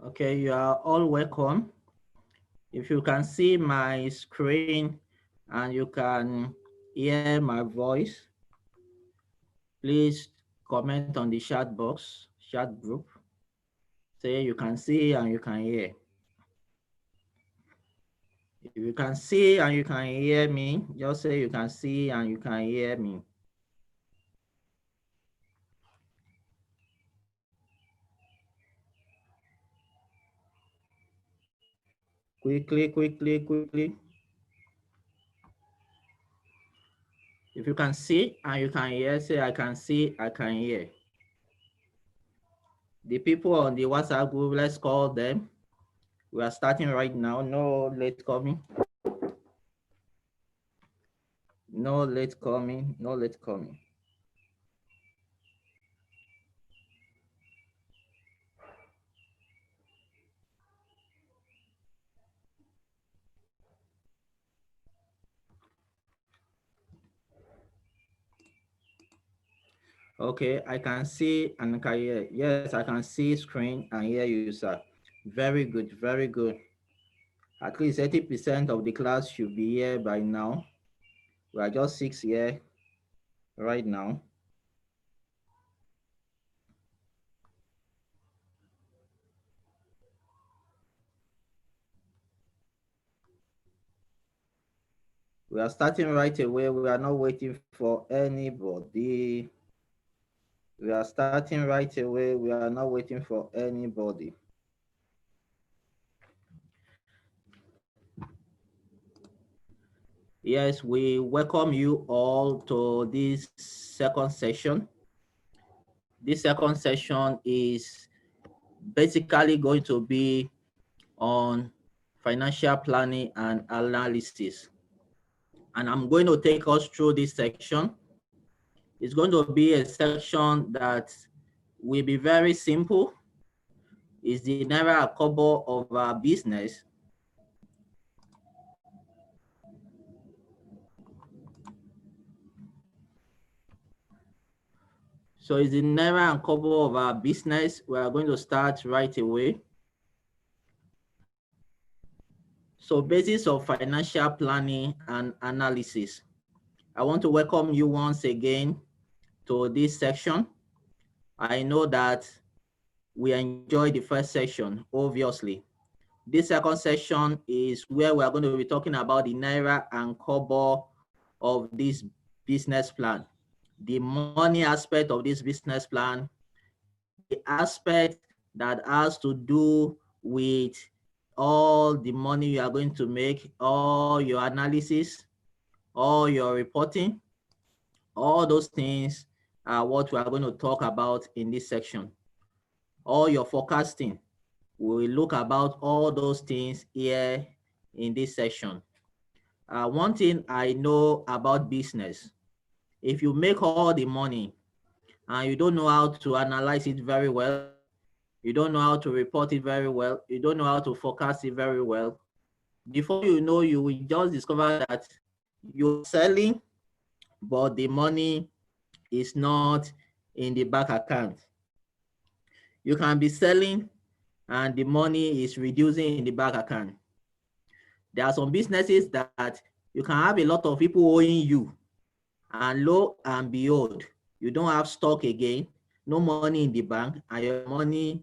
Okay, you are all welcome. If you can see my screen and you can hear my voice, please comment on the chat box, chat group. Say you can see and you can hear. If you can see and you can hear me, just say you can see and you can hear me. Quickly, quickly, quickly. If you can see and you can hear, say I can see, I can hear. The people on the WhatsApp group, let's call them. We are starting right now. No late coming. No late coming. No late coming. Okay, I can see and can hear. Yes, I can see screen and hear you, sir. Very good, very good. At least 80% of the class should be here by now. We are just 6 here right now. We are starting right away. We are not waiting for anybody. We are starting right away. We are not waiting for anybody. Yes, we welcome you all to this second session. This second session is basically going to be on financial planning and analysis. And I'm going to take us through this section. It's going to be a section that will be very simple. It's the naira kobo of our business. So it's the naira and kobo of our business. We are going to start right away. So basis of financial planning and analysis. I want to welcome you once again to this section. I know that we enjoyed the first section, obviously. This second section is where we are going to be talking about the naira and kobo of this business plan, the money aspect of this business plan, the aspect that has to do with all the money you are going to make, all your analysis, all your reporting, all those things are what we are going to talk about in this section. All your forecasting, we will look about all those things here in this section. One thing I know about business, if you make all the money and you don't know how to analyze it very well, you don't know how to report it very well, you don't know how to forecast it very well, before you know, you will just discover that you're selling, but the money is not in the bank account. You can be selling and the money is reducing in the bank account. There are some businesses that you can have a lot of people owing you, and lo and behold, you don't have stock again, no money in the bank, and your money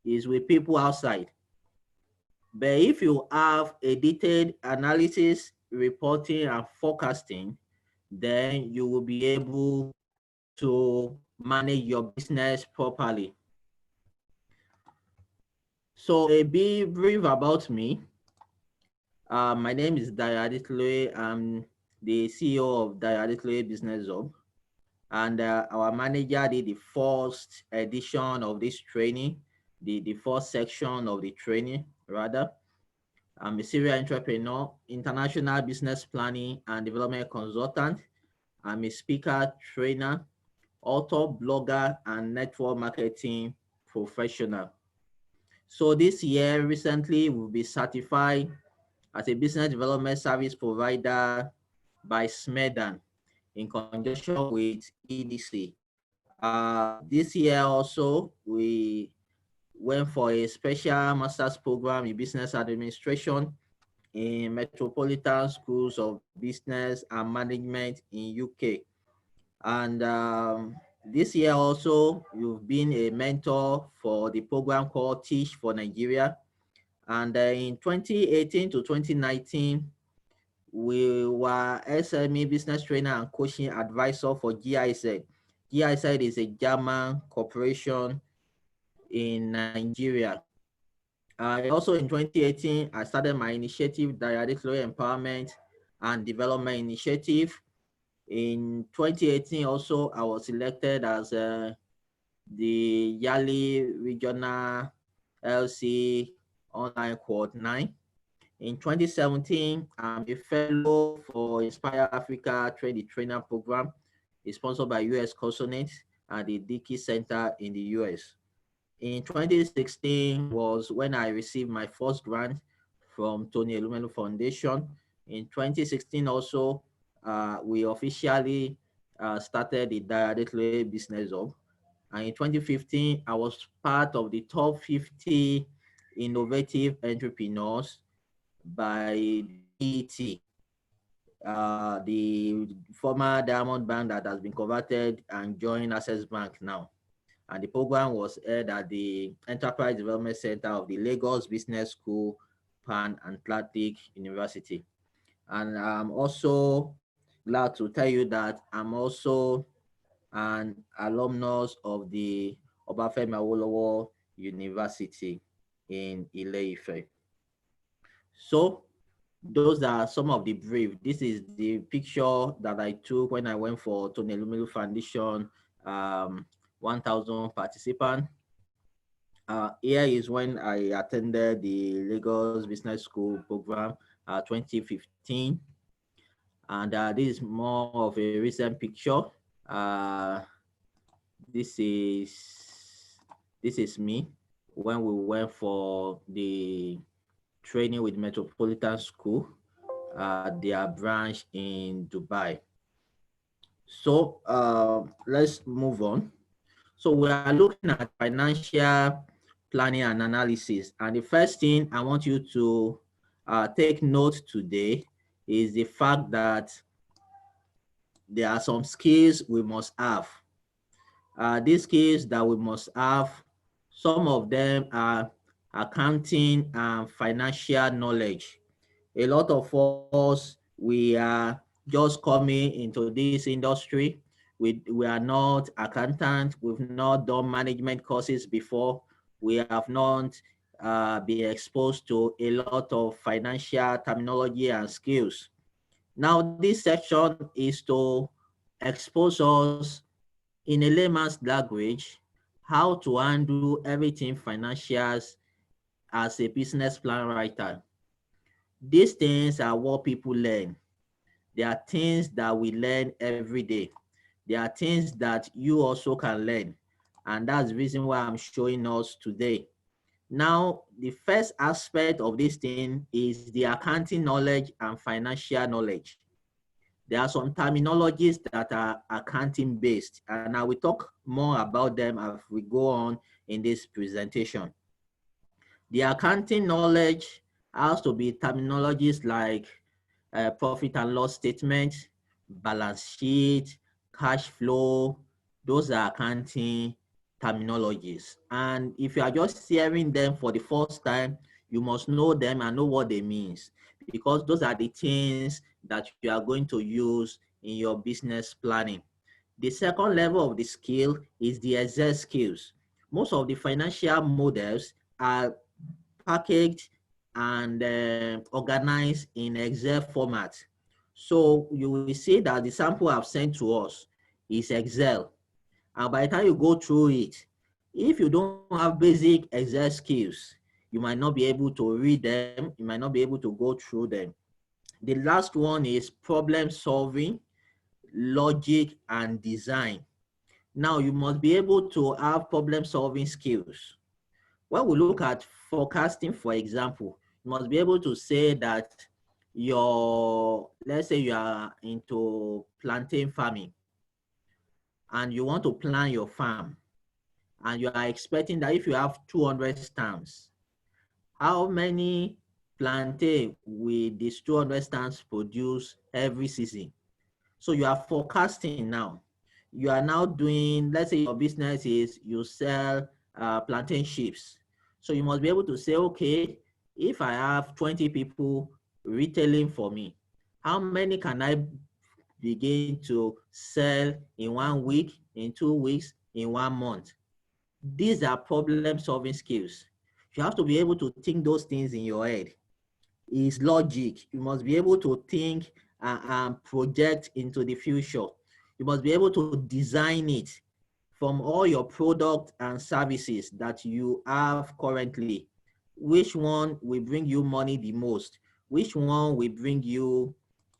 is with people outside. But if you have a detailed analysis, reporting, and forecasting, then you will be able to manage your business properly. So a bit brief about me. My name is Adetiloye. I'm the CEO of Adetiloye Business Hub. And our manager did the first edition of this training, the first section of the training, rather. I'm a serial entrepreneur, international business planning and development consultant. I'm a speaker, trainer, author, blogger, and network marketing professional. So this year, recently, we'll be certified as a business development service provider by SMEDAN in conjunction with EDC. This year also, we went for a special master's program in business administration in Metropolitan Schools of Business and Management in UK. And this year also, you've been a mentor for the program called Teach for Nigeria. And in 2018 to 2019, we were SME business trainer and coaching advisor for GIZ. GIZ is a German corporation in Nigeria. Also in 2018, I started my initiative, Adetiloye Empowerment and Development Initiative. In 2018 also, I was elected as the Yali Regional LC Online Quad 9. In 2017, I'm a fellow for Inspire Africa Trade Trainer Program. It's sponsored by US Consonant and the Dickey Center in the US. In 2016 was when I received my first grant from Tony Elumelu Foundation. In 2016 also, we officially started the Adetiloye Business Hub. And in 2015, I was part of the top 50 innovative entrepreneurs by BET, the former Diamond Band that has been converted and joined Access Bank now. And the program was held at the Enterprise Development Center of the Lagos Business School, Pan Atlantic University. And I'm also glad to tell you that I'm also an alumnus of the Obafemi Awolowo University in Ile-Ife. So those are some of the brief. This is the picture that I took when I went for Tony Elumelu Foundation 1,000 participants. Here is when I attended the Lagos Business School program 2015. And this is more of a recent picture. This is me when we went for the training with Metropolitan School, their branch in Dubai. So let's move on. So we are looking at financial planning and analysis. And the first thing I want you to take note today is the fact that there are some skills we must have. These skills that we must have, some of them are accounting and financial knowledge. A lot of us, we are just coming into this industry. We are not accountants. We've not done management courses before. We have not been exposed to a lot of financial terminology and skills. Now, this section is to expose us in a layman's language how to handle everything financials as a business plan writer. These things are what people learn. They are things that we learn every day. They are things that you also can learn. And that's the reason why I'm showing us today. Now, the first aspect of this thing is the accounting knowledge and financial knowledge. There are some terminologies that are accounting based, and I will talk more about them as we go on in this presentation. The accounting knowledge has to be terminologies like profit and loss statement, balance sheet, cash flow. Those are accounting terminologies. And if you are just hearing them for the first time, you must know them and know what they mean, because those are the things that you are going to use in your business planning. The second level of the skill is the Excel skills. Most of the financial models are packaged and organized in Excel format. So you will see that the sample I've sent to us is Excel. And by the time you go through it, if you don't have basic Excel skills, you might not be able to read them, you might not be able to go through them. The last one is problem solving, logic, and design. Now you must be able to have problem solving skills. When we look at forecasting, for example, you must be able to say that let's say you are into plantain farming and you want to plan your farm, and you are expecting that if you have 200 stands, how many plantain will these 200 stands produce every season? So you are forecasting now. You are now doing, let's say your business is you sell plantain chips. So you must be able to say, okay, if I have 20 people retailing for me, how many can I begin to sell in 1 week, in 2 weeks, in 1 month? These are problem solving skills. You have to be able to think those things in your head. It's logic. You must be able to think and project into the future. You must be able to design it from all your products and services that you have currently. Which one will bring you money the most? Which one will bring you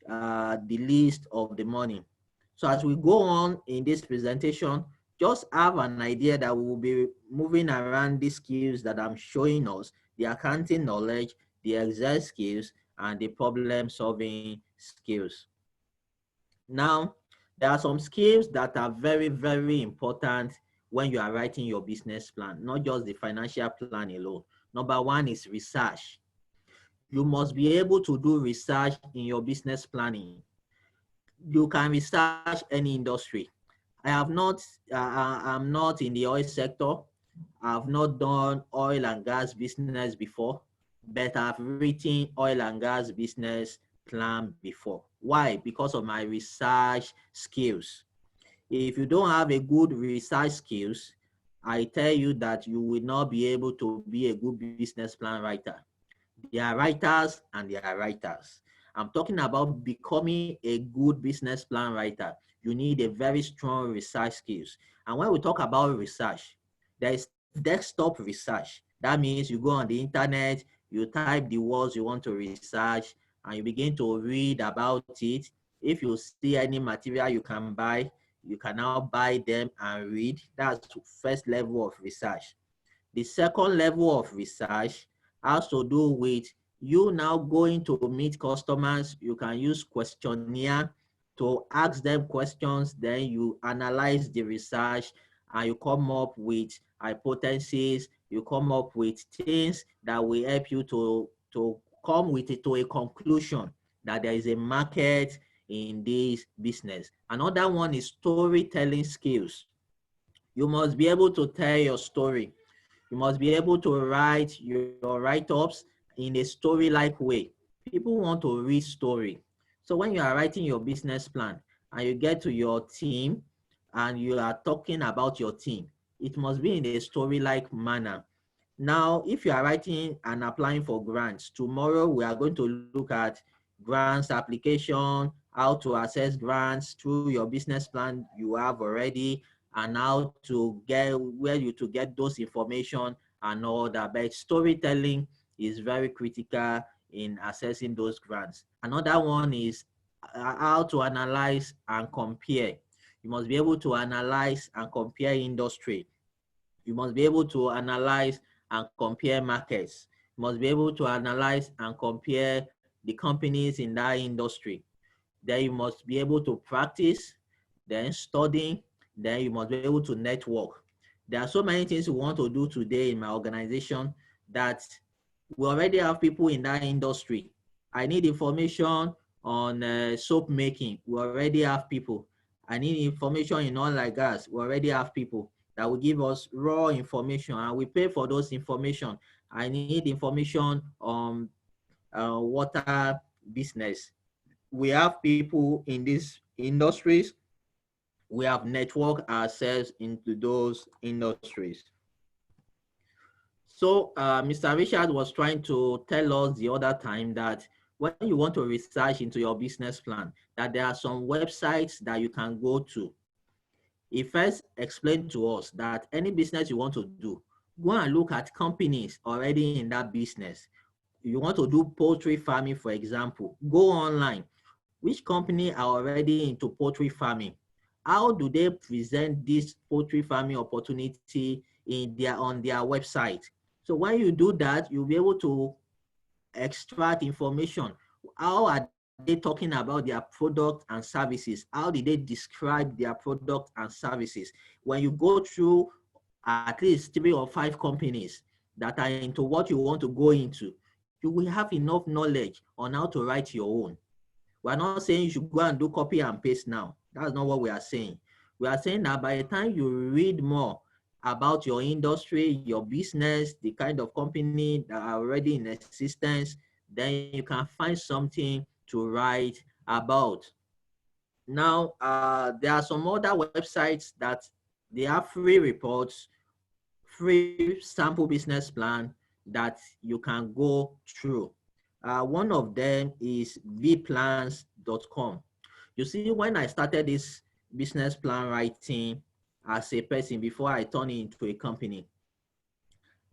the least of the money? So as we go on in this presentation, just have an idea that we will be moving around these skills that I'm showing us, the accounting knowledge, the Excel skills, and the problem solving skills. Now, there are some skills that are very, very important when you are writing your business plan, not just the financial plan alone. Number one is research. You must be able to do research in your business planning. You can research any industry. I'm not in the oil sector. I've not done oil and gas business before, but I've written oil and gas business plan before. Why? Because of my research skills. If you don't have a good research skills, I tell you that you will not be able to be a good business plan writer. There are writers and there are writers. I'm talking about becoming a good business plan writer. You need a very strong research skills. And when we talk about research, there is desktop research. That means you go on the internet, you type the words you want to research, and you begin to read about it. If you see any material you can buy, you can now buy them and read. That's first level of research. The second level of research has to do with you now going to meet customers. You can use questionnaire to ask them questions, then you analyze the research and you come up with hypotheses, you come up with things that will help you to come with it to a conclusion that there is a market in this business. Another one is storytelling skills. You must be able to tell your story. You must be able to write your write-ups in a story-like way. People want to read story. So when you are writing your business plan and you get to your team and you are talking about your team, it must be in a story-like manner. Now, if you are writing and applying for grants, tomorrow we are going to look at grants application, how to access grants through your business plan you have already, and how to get where you to get those information and all that. But storytelling is very critical in accessing those grants. Another one is how to analyze and compare. You must be able to analyze and compare industry. You must be able to analyze and compare markets. You must be able to analyze and compare the companies in that industry. Then you must be able to practice, then studying, then you must be able to network. There are so many things we want to do today in my organization that we already have people in that industry. I need information on soap making. We already have people. I need information in oil and gas. We already have people that will give us raw information and we pay for those information. I need information on water business. We have people in these industries. We have network ourselves into those industries. So Mr. Richard was trying to tell us the other time that when you want to research into your business plan, that there are some websites that you can go to. He first explained to us that any business you want to do, go and look at companies already in that business. You want to do poultry farming, for example, go online. Which company are already into poultry farming? How do they present this poultry farming opportunity on their website? So when you do that, you'll be able to extract information. How are they talking about their product and services? How did they describe their product and services? When you go through at least 3 or 5 companies that are into what you want to go into, you will have enough knowledge on how to write your own. We're not saying you should go and do copy and paste now. That's not what we are saying. We are saying that by the time you read more about your industry, your business, the kind of company that are already in existence, then you can find something to write about. Now, there are some other websites that they have free reports, free sample business plan that you can go through. One of them is vplans.com. You see, when I started this business plan writing as a person before I turned it into a company,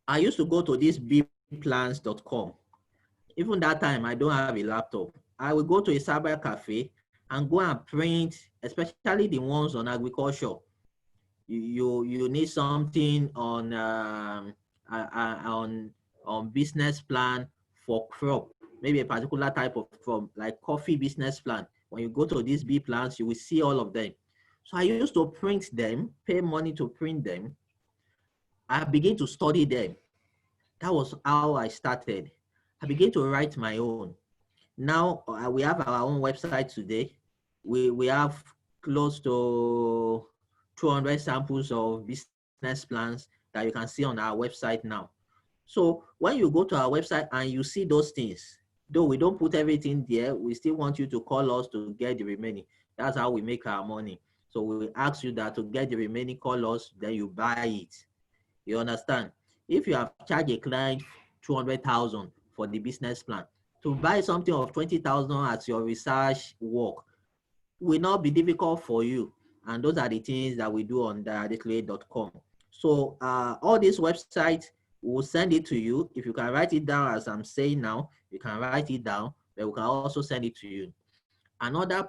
I used to go to this bplans.com. Even that time, I don't have a laptop. I will go to a cyber cafe and go and print, especially the ones on agriculture. You need something on business plan for crop, maybe a particular type of crop, like coffee business plan. When you go to these B plans, you will see all of them. So I used to print them, pay money to print them. I began to study them. That was how I started. I began to write my own. Now we have our own website today. We have close to 200 samples of business plans that you can see on our website now. So when you go to our website and you see those things, though we don't put everything there, we still want you to call us to get the remaining. That's how we make our money. So we ask you that to get the remaining, call us, then you buy it. You understand? If you have charged a client 200,000 for the business plan, to buy something of 20,000 as your research work will not be difficult for you. And those are the things that we do on the Adetiloye.com. So all these websites, will send it to you. If you can write it down as I'm saying now, you can write it down, but we can also send it to you. Another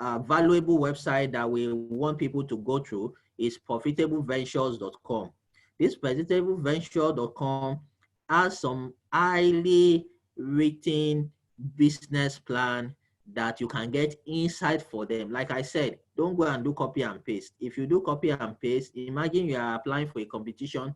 valuable website that we want people to go through is profitableventures.com. This profitableventures.com has some highly written business plan that you can get insight for them. Like I said, don't go and do copy and paste. If you do copy and paste, imagine you are applying for a competition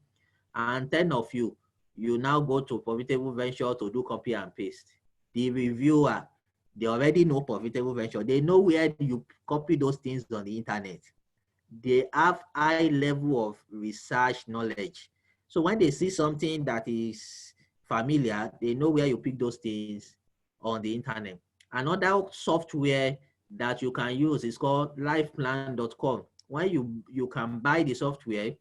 and 10 of you now go to Profitable Venture to do copy and paste. The reviewer, they already know Profitable Venture. They know where you copy those things on the internet. They have high level of research knowledge. So when they see something that is familiar, they know where you pick those things on the internet. Another software that you can use is called lifeplan.com. When you can buy the software,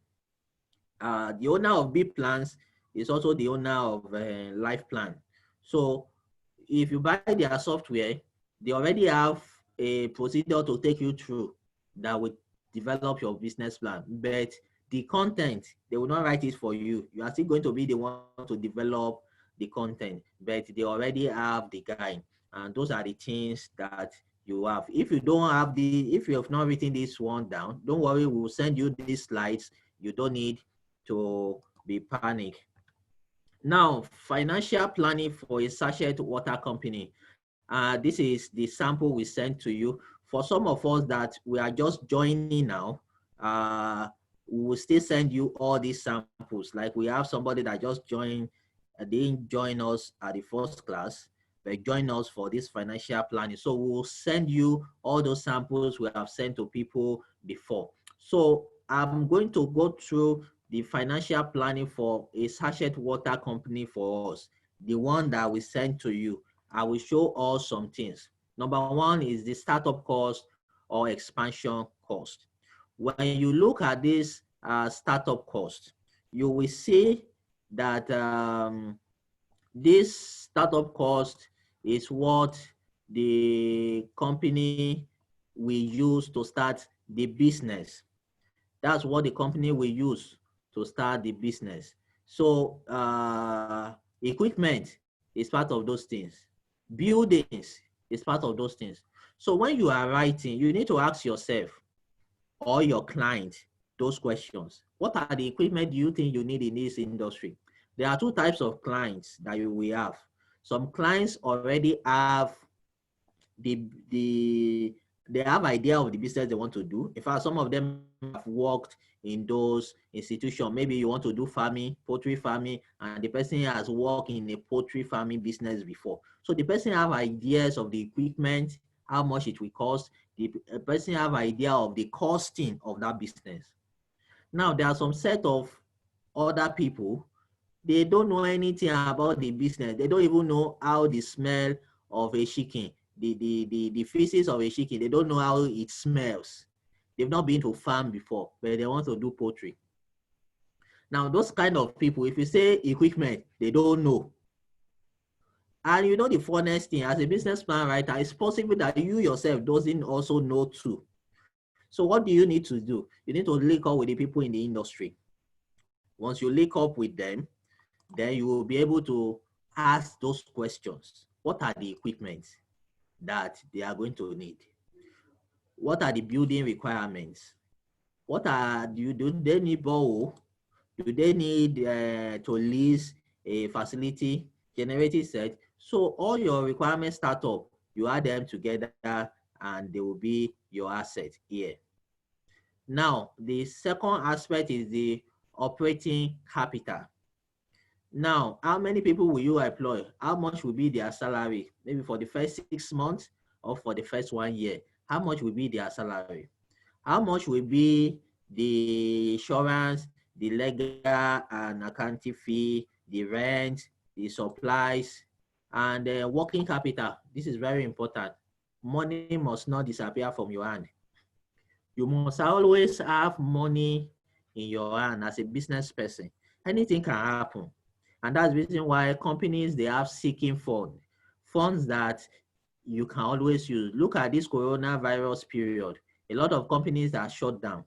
the owner of B Plans is also the owner of Life Plan. So if you buy their software, they already have a procedure to take you through that will develop your business plan. But the content, they will not write it for you. You are still going to be the one to develop the content, but they already have the guide. And those are the things that you have. If you don't have if you have not written this one down, don't worry, we'll send you these slides. You don't need to be panicked. Now, financial planning for a sachet water company. This is the sample we sent to you. For some of us that we are just joining now, we will still send you all these samples. Like we have somebody that just joined, they didn't join us at the first class, but join us for this financial planning. So we'll send you all those samples we have sent to people before. So I'm going to go through the financial planning for a sachet water company for us, the one that we sent to you. I will show us some things. Number one is the startup cost or expansion cost. When you look at this startup cost, you will see that this startup cost is what the company will use to start the business. That's what the company will use to start the business. So equipment is part of those things. Buildings is part of those things. So when you are writing, you need to ask yourself or your client those questions. What are the equipment do you think you need in this industry? There are two types of clients that you will have. Some clients already have the they have idea of the business they want to do. In fact, some of them have worked in those institutions. Maybe you want to do farming, poultry farming, and the person has worked in a poultry farming business before. So the person have ideas of the equipment, how much it will cost. The person have idea of the costing of that business. Now, there are some set of other people, they don't know anything about the business. They don't even know how the smell of a chicken, the feces of a chicken, they don't know how it smells. They've not been to farm before, but they want to do poultry. Now, those kind of people, if you say equipment, they don't know. And you know the funniest thing, as a business plan writer, it's possible that you yourself doesn't also know too. So what do you need to do? You need to link up with the people in the industry. Once you link up with them, then you will be able to ask those questions. What are the equipment that they are going to need? What are the building requirements? Do they need borrow? Do they need to lease a facility, generating set? So all your requirements start up, you add them together and they will be your asset here. Now, the second aspect is the operating capital. Now, how many people will you employ? How much will be their salary? Maybe for the first 6 months or for the first 1 year. How much will be their salary? How much will be the insurance, the legal and accounting fee, the rent, the supplies, and working capital? This is very important. Money must not disappear from your hand. You must always have money in your hand as a business person. Anything can happen. And that's the reason why companies, they have seeking funds that you can always use. Look at this coronavirus period. A lot of companies are shut down,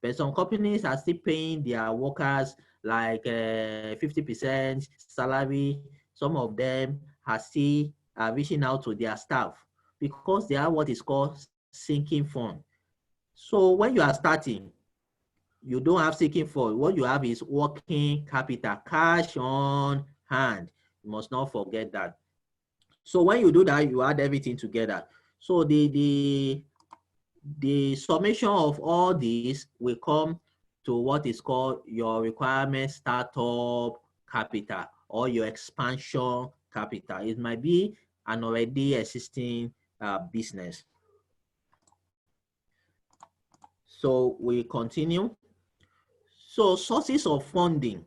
but some companies are still paying their workers like 50% salary. Some of them are still reaching out to their staff because they have what is called sinking fund. So when you are starting, you don't have seeking fund. What you have is working capital, cash on hand. You must not forget that. So when you do that, you add everything together. So the summation of all these will come to what is called your requirement startup capital or your expansion capital. It might be an already existing business. So we continue. So sources of funding,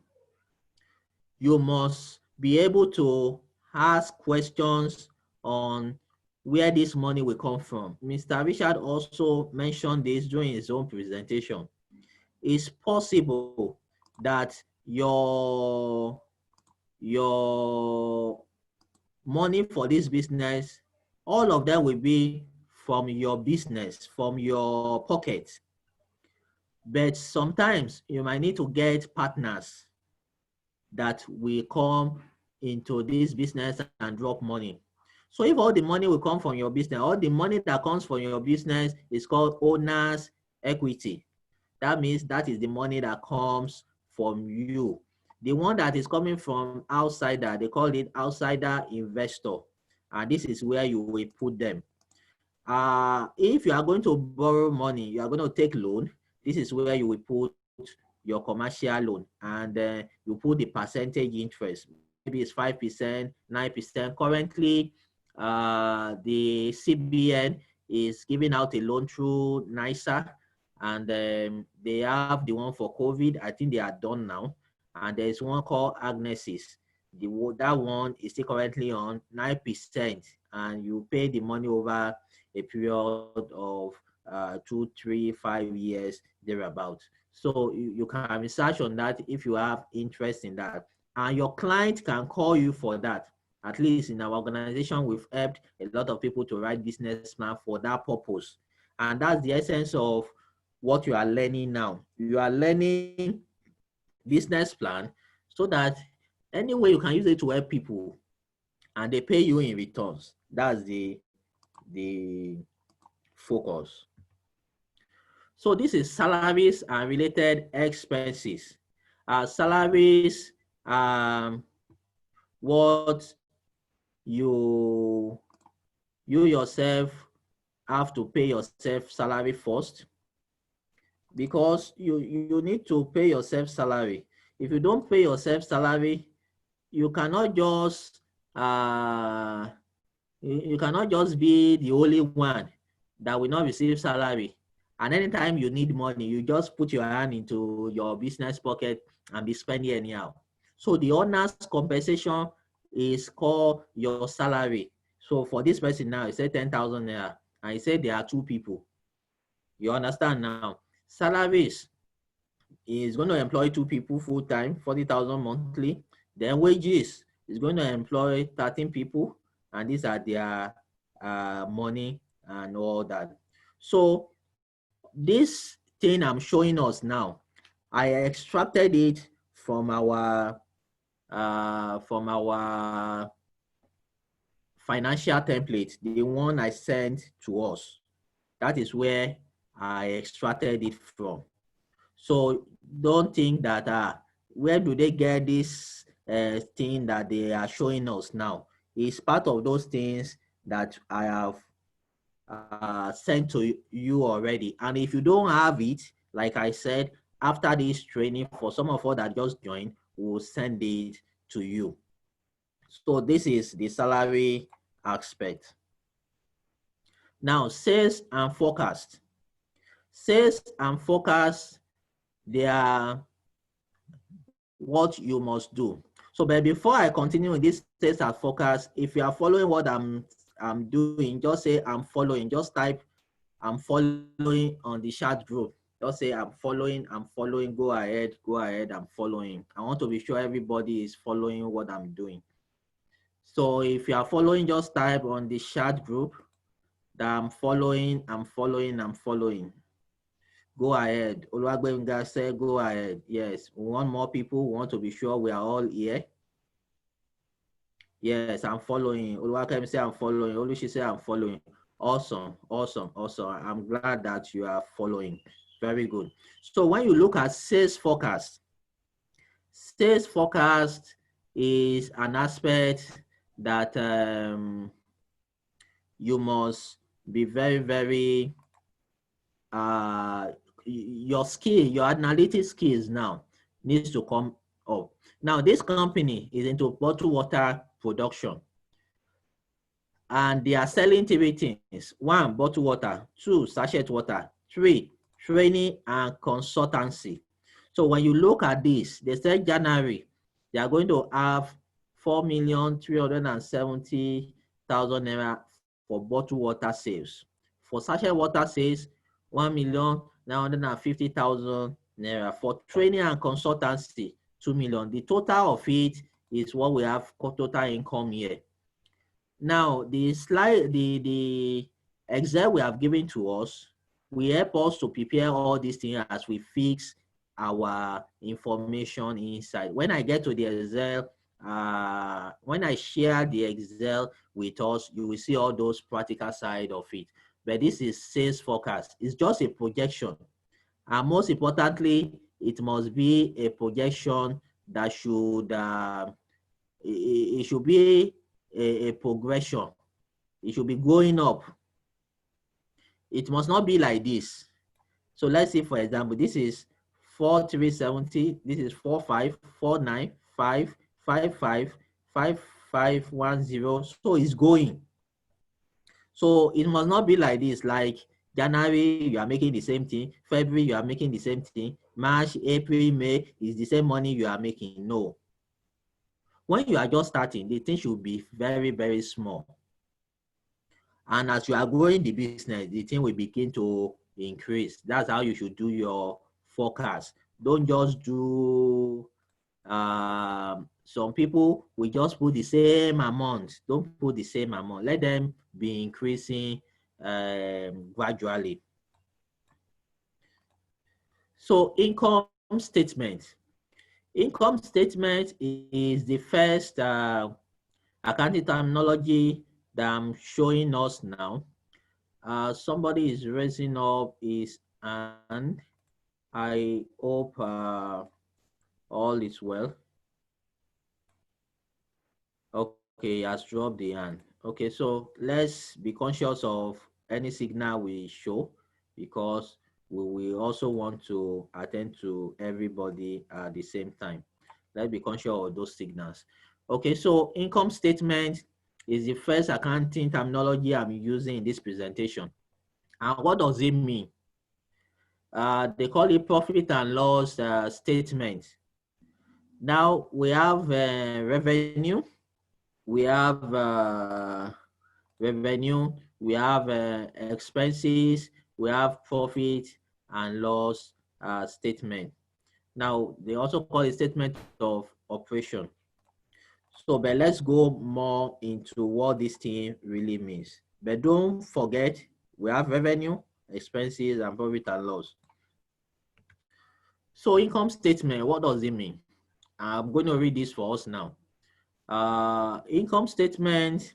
you must be able to ask questions on where this money will come from. Mr. Richard also mentioned this during his own presentation. It's possible that your money for this business, all of them will be from your business, from your pocket. But sometimes you might need to get partners that will come into this business and drop money. So if all the money will come from your business, all the money that comes from your business is called owner's equity. That means that is the money that comes from you. The one that is coming from outsider, they call it outsider investor. And this is where you will put them. If you are going to borrow money, you are going to take loan, this is where you will put your commercial loan, and you put the percentage interest. Maybe it's 5%, 9%. Currently, the CBN is giving out a loan through NISA, and they have the one for COVID. I think they are done now. And there's one called Agnesis. That one is still currently on 9%, and you pay the money over a period of 2, 3, 5 years, thereabout. So you can research on that if you have interest in that. And your client can call you for that. At least in our organization, we've helped a lot of people to write business plan for that purpose. And that's the essence of what you are learning now. You are learning business plan so that any way you can use it to help people and they pay you in returns. That's the focus. So this is salaries and related expenses. Salaries, what you yourself have to pay yourself salary first, because you need to pay yourself salary. If you don't pay yourself salary, you cannot just you cannot just be the only one that will not receive salary. And anytime you need money, you just put your hand into your business pocket and be spending anyhow. So the owner's compensation is called your salary. So for this person now, he said 10,000 naira, and he said there are two people. You understand now? Salaries is going to employ two people full time, 40,000 monthly. Then wages is going to employ 13 people, and these are their money and all that. So this thing I'm showing us now, I extracted it from our financial template, the one I sent to us. That is where I extracted it from. So don't think that where do they get this thing that they are showing us now? It's part of those things that I have sent to you already. And if you don't have it, like I said, after this training, for some of us that just joined, we'll send it to you. So this is the salary aspect. Now, sales and forecast. Sales and forecast, they are what you must do. So, but before I continue with this sales and forecast, if you are following what I'm doing, just say I'm following. Just type I'm following on the chat group. Just say I'm following, go ahead, I'm following. I want to be sure everybody is following what I'm doing. So if you are following, just type on the chat group that I'm following. Go ahead. Oluwagbenga said go ahead. Yes, we want more people. We want to be sure we are all here. Yes, I'm following. Oluwakem say I'm following. Olushi say I'm following. Awesome. I'm glad that you are following. Very good. So when you look at sales forecast is an aspect that you must be very, very, your analytic skills now needs to come up. Now, this company is into bottled water production, and they are selling three things. 1, bottled water. 2, sachet water. 3, training and consultancy. So when you look at this, they said January, they are going to have 4,370,000 naira for bottled water sales. For sachet water sales, 1,950,000 naira. For training and consultancy, 2 million. The total of it is what we have total income here. Now, the slide, the Excel we have given to us will help us to prepare all these things as we fix our information inside. When I get to the Excel, when I share the Excel with us, you will see all those practical side of it. But this is sales forecast. It's just a projection. And most importantly, it must be a projection that should, it should be a progression. It should be going up. It must not be like this. So let's say, for example, this is 4,370. This is 4,549,555,5,510. So it's going. So it must not be like this. Like January, you are making the same thing. February, you are making the same thing. March, April, May is the same money you are making. No. When you are just starting, the thing should be very, very small. And as you are growing the business, the thing will begin to increase. That's how you should do your forecast. Don't just do, some people will just put the same amount. Don't put the same amount. Let them be increasing gradually. So income statement. Income statement is the first accounting terminology that I'm showing us now. Somebody is raising up his hand. I hope all is well. Okay, he has dropped the hand. Okay, so let's be conscious of any signal we show, because we also want to attend to everybody at the same time. Let's be conscious of those signals. Okay, so income statement is the first accounting terminology I'm using in this presentation. And what does it mean? They call it profit and loss statement. Now we have revenue, we have expenses, we have profit and loss statement. Now they also call it statement of operation. So, but let's go more into what this thing really means. But don't forget, we have revenue, expenses, and profit and loss. So, income statement, what does it mean? I'm going to read this for us now. Income statement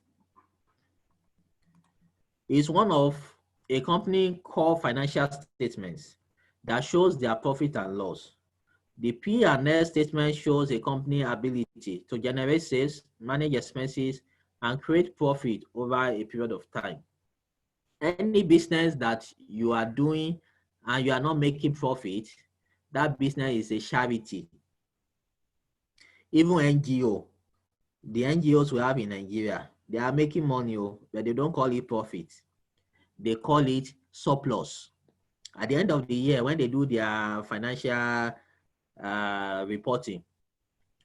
is one of a company core financial statements that shows their profit and loss. The P&L statement shows a company ability to generate sales, manage expenses, and create profit over a period of time. Any business that you are doing and you are not making profit, that business is a charity. Even NGO, the NGOs we have in Nigeria, they are making money, but they don't call it profit. They call it surplus. At the end of the year, when they do their financial reporting,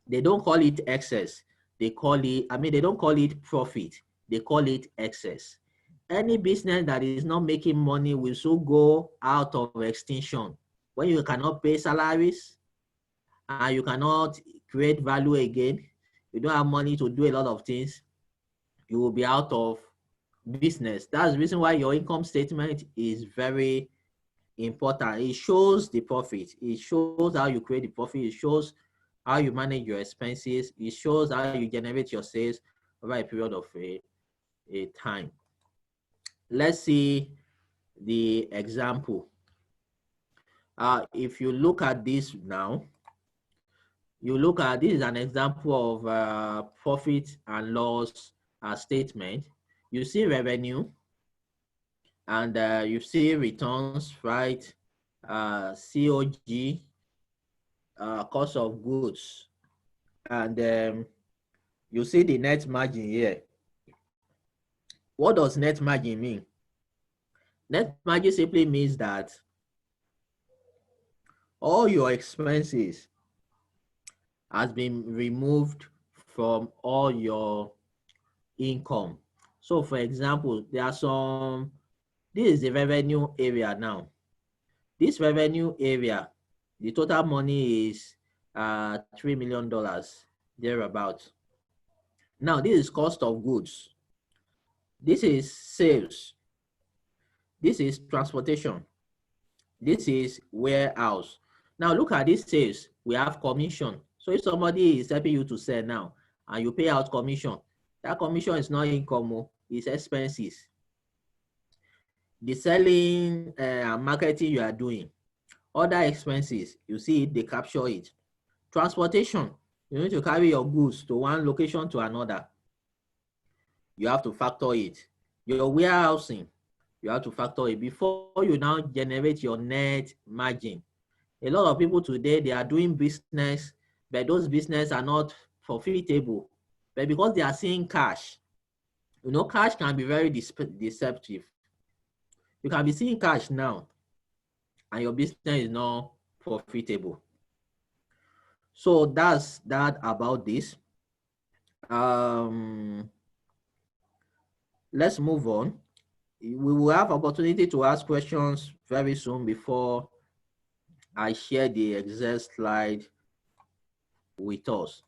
they don't call it excess. They don't call it profit. They call it excess. Any business that is not making money will soon go out of extinction. When you cannot pay salaries and you cannot create value again, you don't have money to do a lot of things, you will be out of business. That's the reason why your income statement is very important. It shows the profit. It shows how you create the profit. It shows how you manage your expenses. It shows how you generate your sales over a period of a time. Let's see the example. If you look at this now, this is an example of profit and loss statement. You see revenue and you see returns, right? COG, cost of goods, and you see the net margin here. What does net margin mean? Net margin simply means that all your expenses has been removed from all your income. So for example, this is the revenue area now. This revenue area, the total money is $3 million, thereabout. Now, this is cost of goods. This is sales. This is transportation. This is warehouse. Now, look at this sales. We have commission. So if somebody is helping you to sell now and you pay out commission, that commission is not income, it's expenses. The selling and marketing you are doing, other expenses, you see it, they capture it. Transportation, you need to carry your goods to one location to another. You have to factor it. Your warehousing, you have to factor it before you now generate your net margin. A lot of people today, they are doing business, but those businesses are not profitable. But because they are seeing cash, cash can be very deceptive. You can be seeing cash now, and your business is not profitable. So that's that about this. Let's move on. We will have opportunity to ask questions very soon before I share the exact slide with us.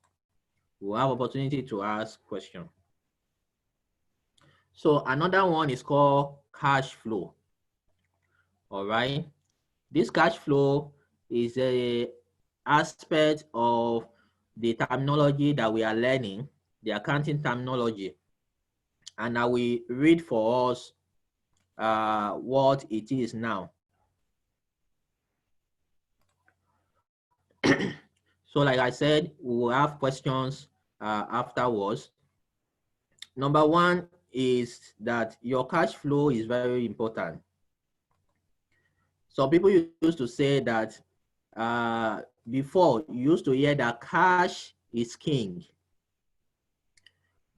We'll have opportunity to ask questions. So another one is called cash flow. All right. This cash flow is a aspect of the terminology that we are learning, the accounting terminology. And I will read for us what it is now. So like I said, we will have questions afterwards. Number one is that your cash flow is very important. Some people used to say that before you used to hear that cash is king,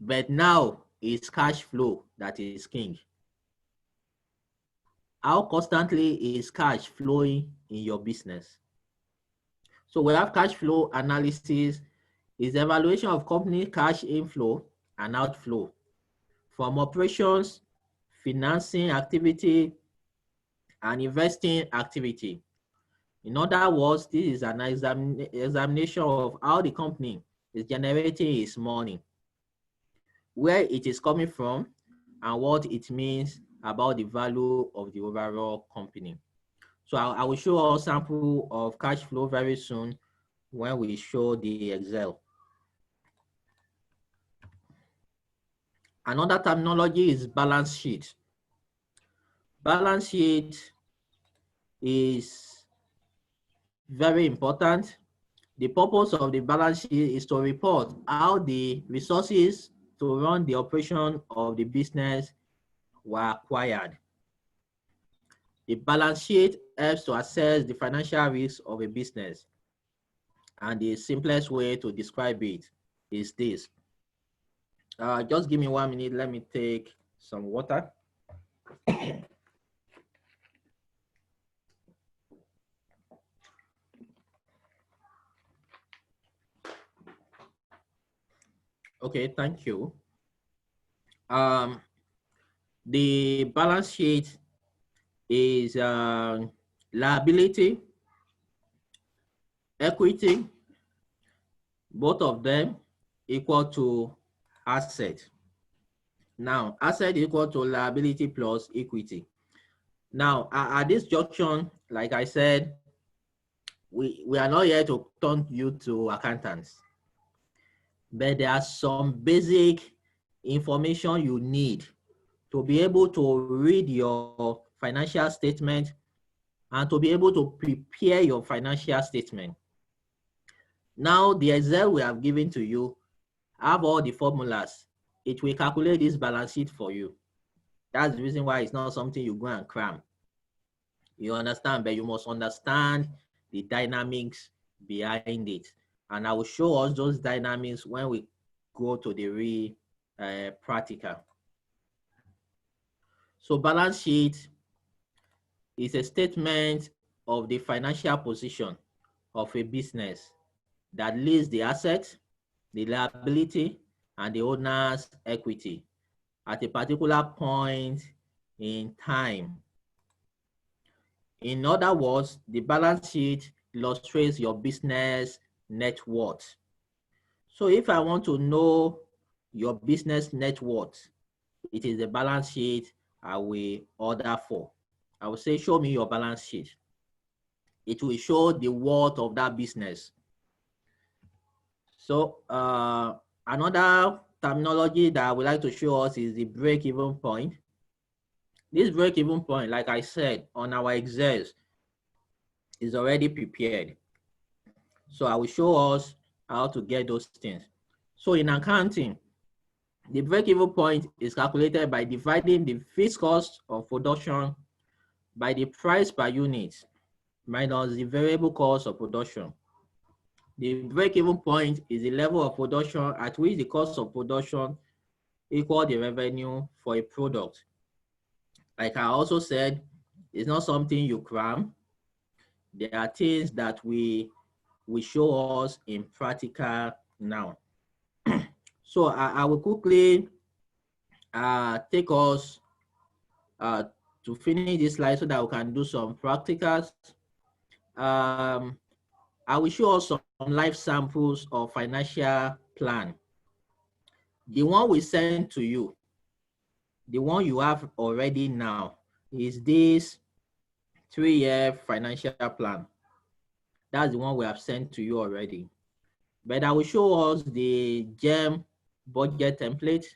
but now it's cash flow that is king. How constantly is cash flowing in your business? So we have cash flow analysis is evaluation of company cash inflow and outflow from operations, financing activity, and investing activity. In other words, this is an examination of how the company is generating its money, where it is coming from, and what it means about the value of the overall company. So I will show a sample of cash flow very soon when we show the Excel. Another terminology is balance sheet. Balance sheet is very important. The purpose of the balance sheet is to report how the resources to run the operation of the business were acquired. The balance sheet helps to assess the financial risks of a business. And the simplest way to describe it is this. Just give me 1 minute. Let me take some water. Okay, thank you. The balance sheet is liability, equity, both of them equal to asset. Now, asset equal to liability plus equity. Now, at this junction, like I said, we are not here to turn you to accountants, but there are some basic information you need to be able to read your financial statement and to be able to prepare your financial statement. Now, the Excel we have given to you have all the formulas. It will calculate this balance sheet for you. That's the reason why it's not something you go and cram. You understand, but you must understand the dynamics behind it. And I will show us those dynamics when we go to the real practical. So balance sheet is a statement of the financial position of a business that lists the asset, the liability, and the owner's equity at a particular point in time. In other words, the balance sheet illustrates your business net worth. So if I want to know your business net worth, it is the balance sheet I will order for. I will say, show me your balance sheet. It will show the worth of that business. So another terminology that I would like to show us is the break-even point. This break-even point, like I said, on our Excels is already prepared. So I will show us how to get those things. So in accounting, the break-even point is calculated by dividing the fixed cost of production by the price per unit minus the variable cost of production. The break-even point is the level of production at which the cost of production equals the revenue for a product. Like I also said, it's not something you cram. There are things that we show us in practical now. So I will quickly take us to finish this slide so that we can do some practicals. I will show us some live samples of financial plan. The one we sent to you, the one you have already now, is this 3-year financial plan. That's the one we have sent to you already. But I will show us the GEM budget template.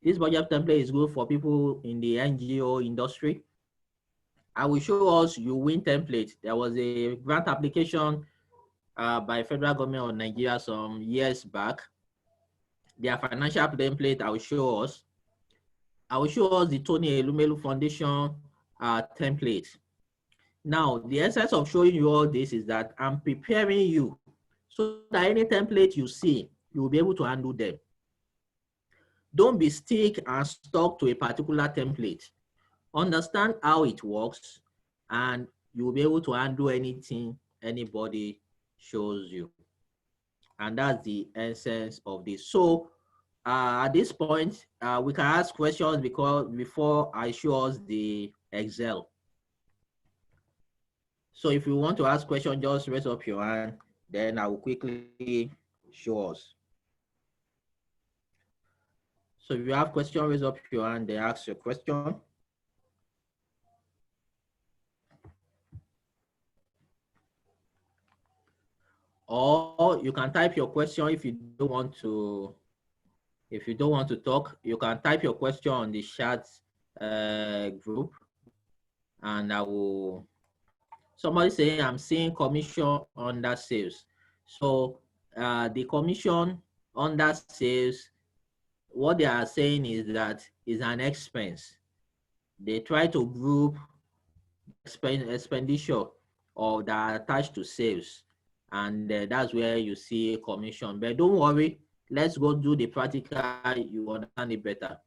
This budget template is good for people in the NGO industry. I will show us UWIN template. There was a grant application by federal government of Nigeria some years back. Their financial template I will show us. I will show us the Tony Elumelu Foundation template. Now, the essence of showing you all this is that I'm preparing you so that any template you see, you will be able to handle them. Don't be stick and stuck to a particular template. Understand how it works, and you will be able to handle anything anybody shows you. And that's the essence of this. So at this point, we can ask questions because before I show us the Excel. So if you want to ask questions, just raise up your hand, then I will quickly show us. So if you have questions, raise up your hand, then ask your question. Or you can type your question if you don't want to. If you don't want to talk, you can type your question on the chat group, and I will. Somebody saying I'm seeing commission under sales. So the commission under sales, what they are saying is that is an expense. They try to group expenditure or that are attached to sales, and that's where you see commission. But don't worry, let's go do the practical. You understand it better.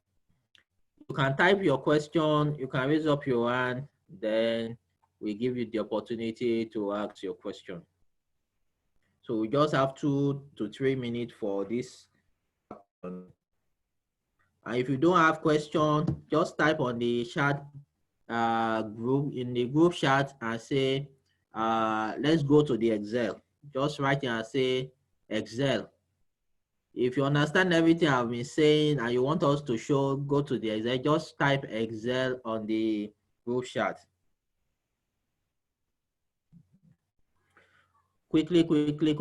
You can type your question, you can raise up your hand, then we give you the opportunity to ask your question. So we just have 2 to 3 minutes for this. And if you don't have question, just type on the chat group, in the group chat, and say, let's go to the Excel. Just write in and say Excel. If you understand everything I've been saying and you want us to show, go to the Excel, just type Excel on the group chat. Quickly. Quickly.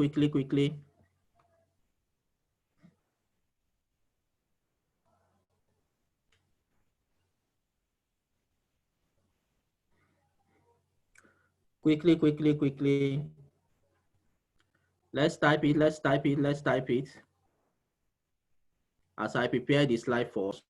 Let's type it. As I prepare the slide for us.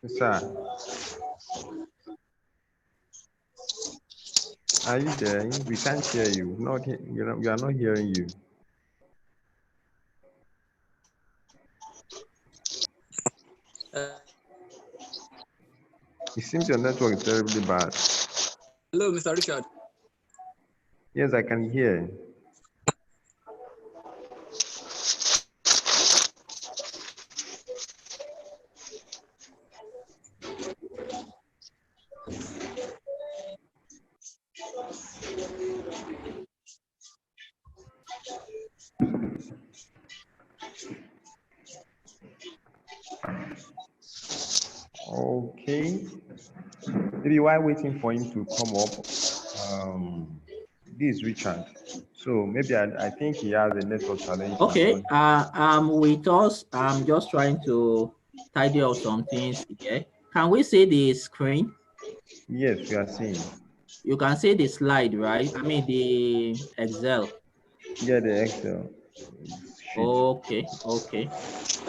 Sir, are you there? We can't hear you. We are not hearing you. It seems your network is terribly bad. Hello, Mr. Richard. Yes, I can hear. Okay. Maybe while waiting for him to come up, this is Richard. So maybe I think he has a network challenge. Okay, with us, I'm just trying to tidy up some things here. Can we see the screen? Yes, we are seeing. You can see the slide, right? I mean the Excel. Yeah, the Excel sheet. Okay, okay.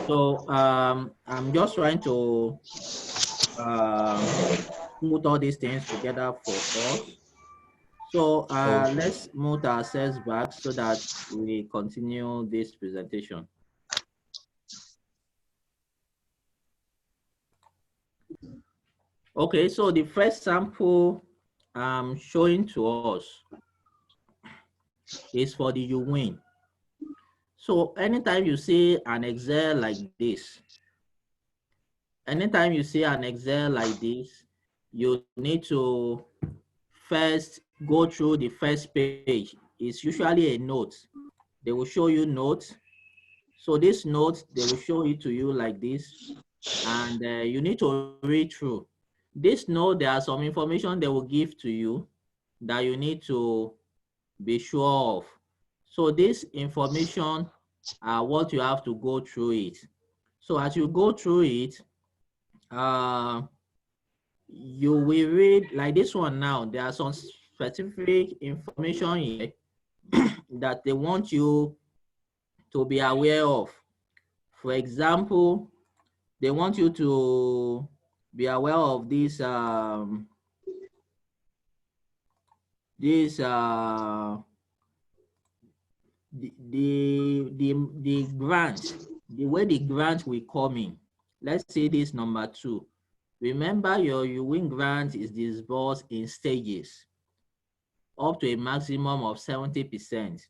So I'm just trying to put all these things together for us. So Okay. let's move ourselves back so that we continue this presentation. Okay, so the first sample I'm showing to us is for the you win. So anytime you see an Excel like this, you need to first go through the first page. It's usually a note. They will show you notes. So this note, they will show it to you like this, and you need to read through. This note, there are some information they will give to you that you need to be sure of. So this information are what you have to go through it. So as you go through it, you will read like this one now. There are some specific information here that they want you to be aware of. For example, they want you to be aware of this the grant, the way the grant will come in. Let's say this number 2. Remember, your you win grant is disbursed in stages up to a maximum of 70%.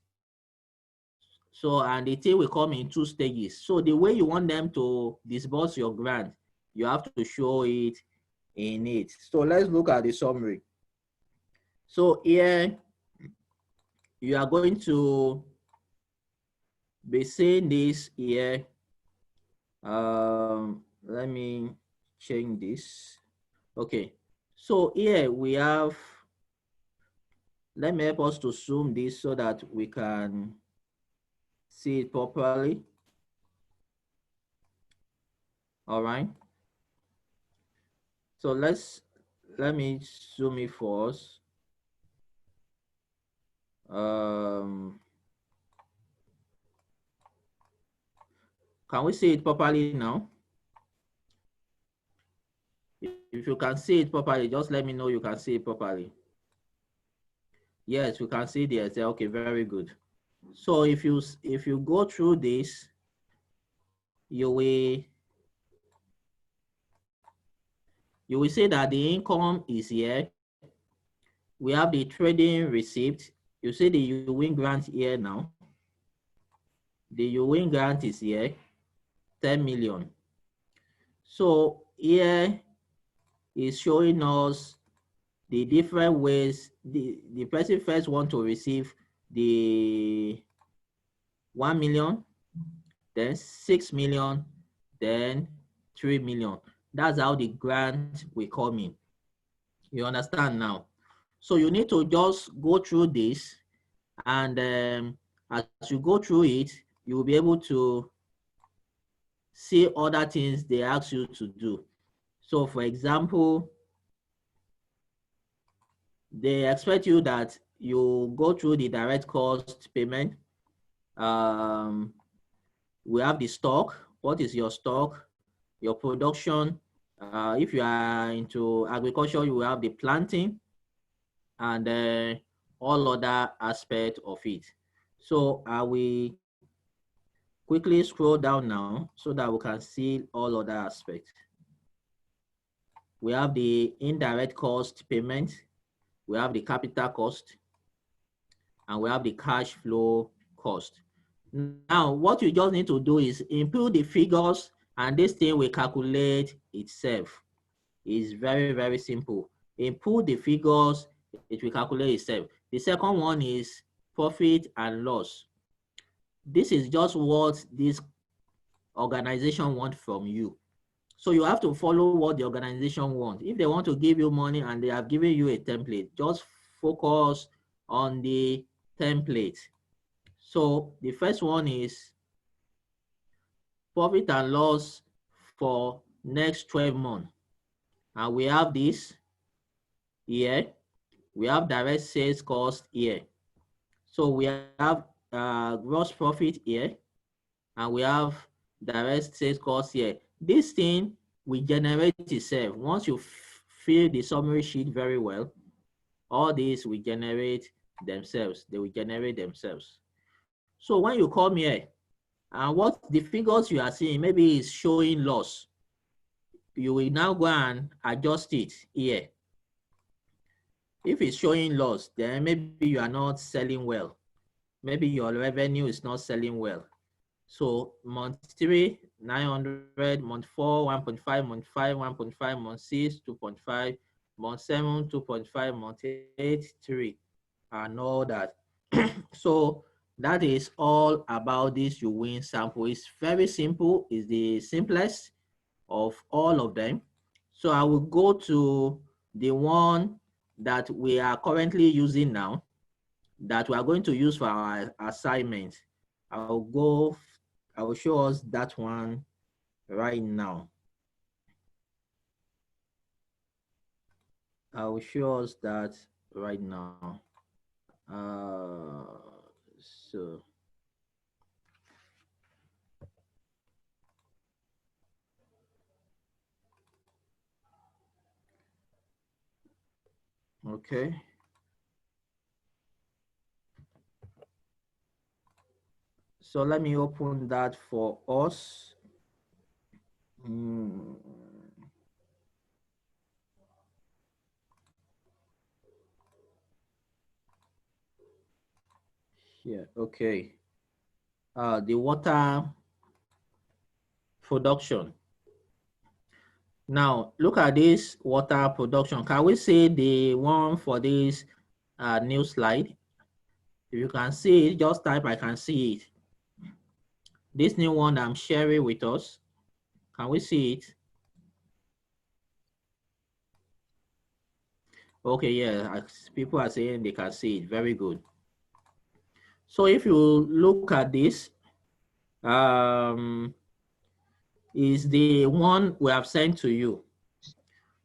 So, and the thing will come in 2 stages. So the way you want them to disburse your grant, you have to show it in it. So let's look at the summary. So here, you are going to be seeing this here. Let me change this. Okay. So here we have, let me help us to zoom this so that we can see it properly. All right. So let me zoom it for us. Can we see it properly now? If you can see it properly, just let me know you can see it properly. Yes, we can see the Excel. Okay, very good. So if you go through this, you will see that the income is here. We have the trading receipt. You see the you win grant here now. The you win grant is here, 10 million. So here is showing us the different ways the person first want to receive the 1 million, then 6 million, then 3 million. That's how the grant will come in. You understand now? So you need to just go through this, and as you go through it, you will be able to see other things they ask you to do. So for example, they expect you that you go through the direct cost payment. We have the stock, what is your stock, your production. If you are into agriculture, you will have the planting and all other aspects of it. So I will quickly scroll down now so that we can see all other aspects. We have the indirect cost payment, we have the capital cost, and we have the cash flow cost. Now, what you just need to do is input the figures, and this thing will calculate itself. It's very, very simple. Input the figures, it will calculate itself. The second one is profit and loss. This is just what this organization wants from you. So you have to follow what the organization wants. If they want to give you money and they have given you a template, just focus on the template. So the first one is profit and loss for next 12 months. And we have this here. We have direct sales cost here. So we have gross profit here, and we have direct sales cost here. This thing will generate itself. Once you fill the summary sheet very well, all these will generate themselves. They will generate themselves. So when you come here, and what the figures you are seeing, maybe is showing loss, you will now go and adjust it here. If it's showing loss, then maybe you are not selling well. Maybe your revenue is not selling well. So month 3, 900, month 4, 1.5, month 5, 1.5, month 6, 2.5, month 7, 2.5, month 8, 3, and all that. So that is all about this you win sample. It's very simple. It's the simplest of all of them. So I will go to the one that we are currently using now, that we are going to use for our assignment. I will show us that one right now. I will show us that right now. So okay. So let me open that for us. Yeah, okay. The water production. Now, look at this water production. Can we see the one for this new slide? If you can see it, just type, I can see it. This new one I'm sharing with us. Can we see it? Okay, yeah, people are saying they can see it. Very good. So if you look at this, is the one we have sent to you.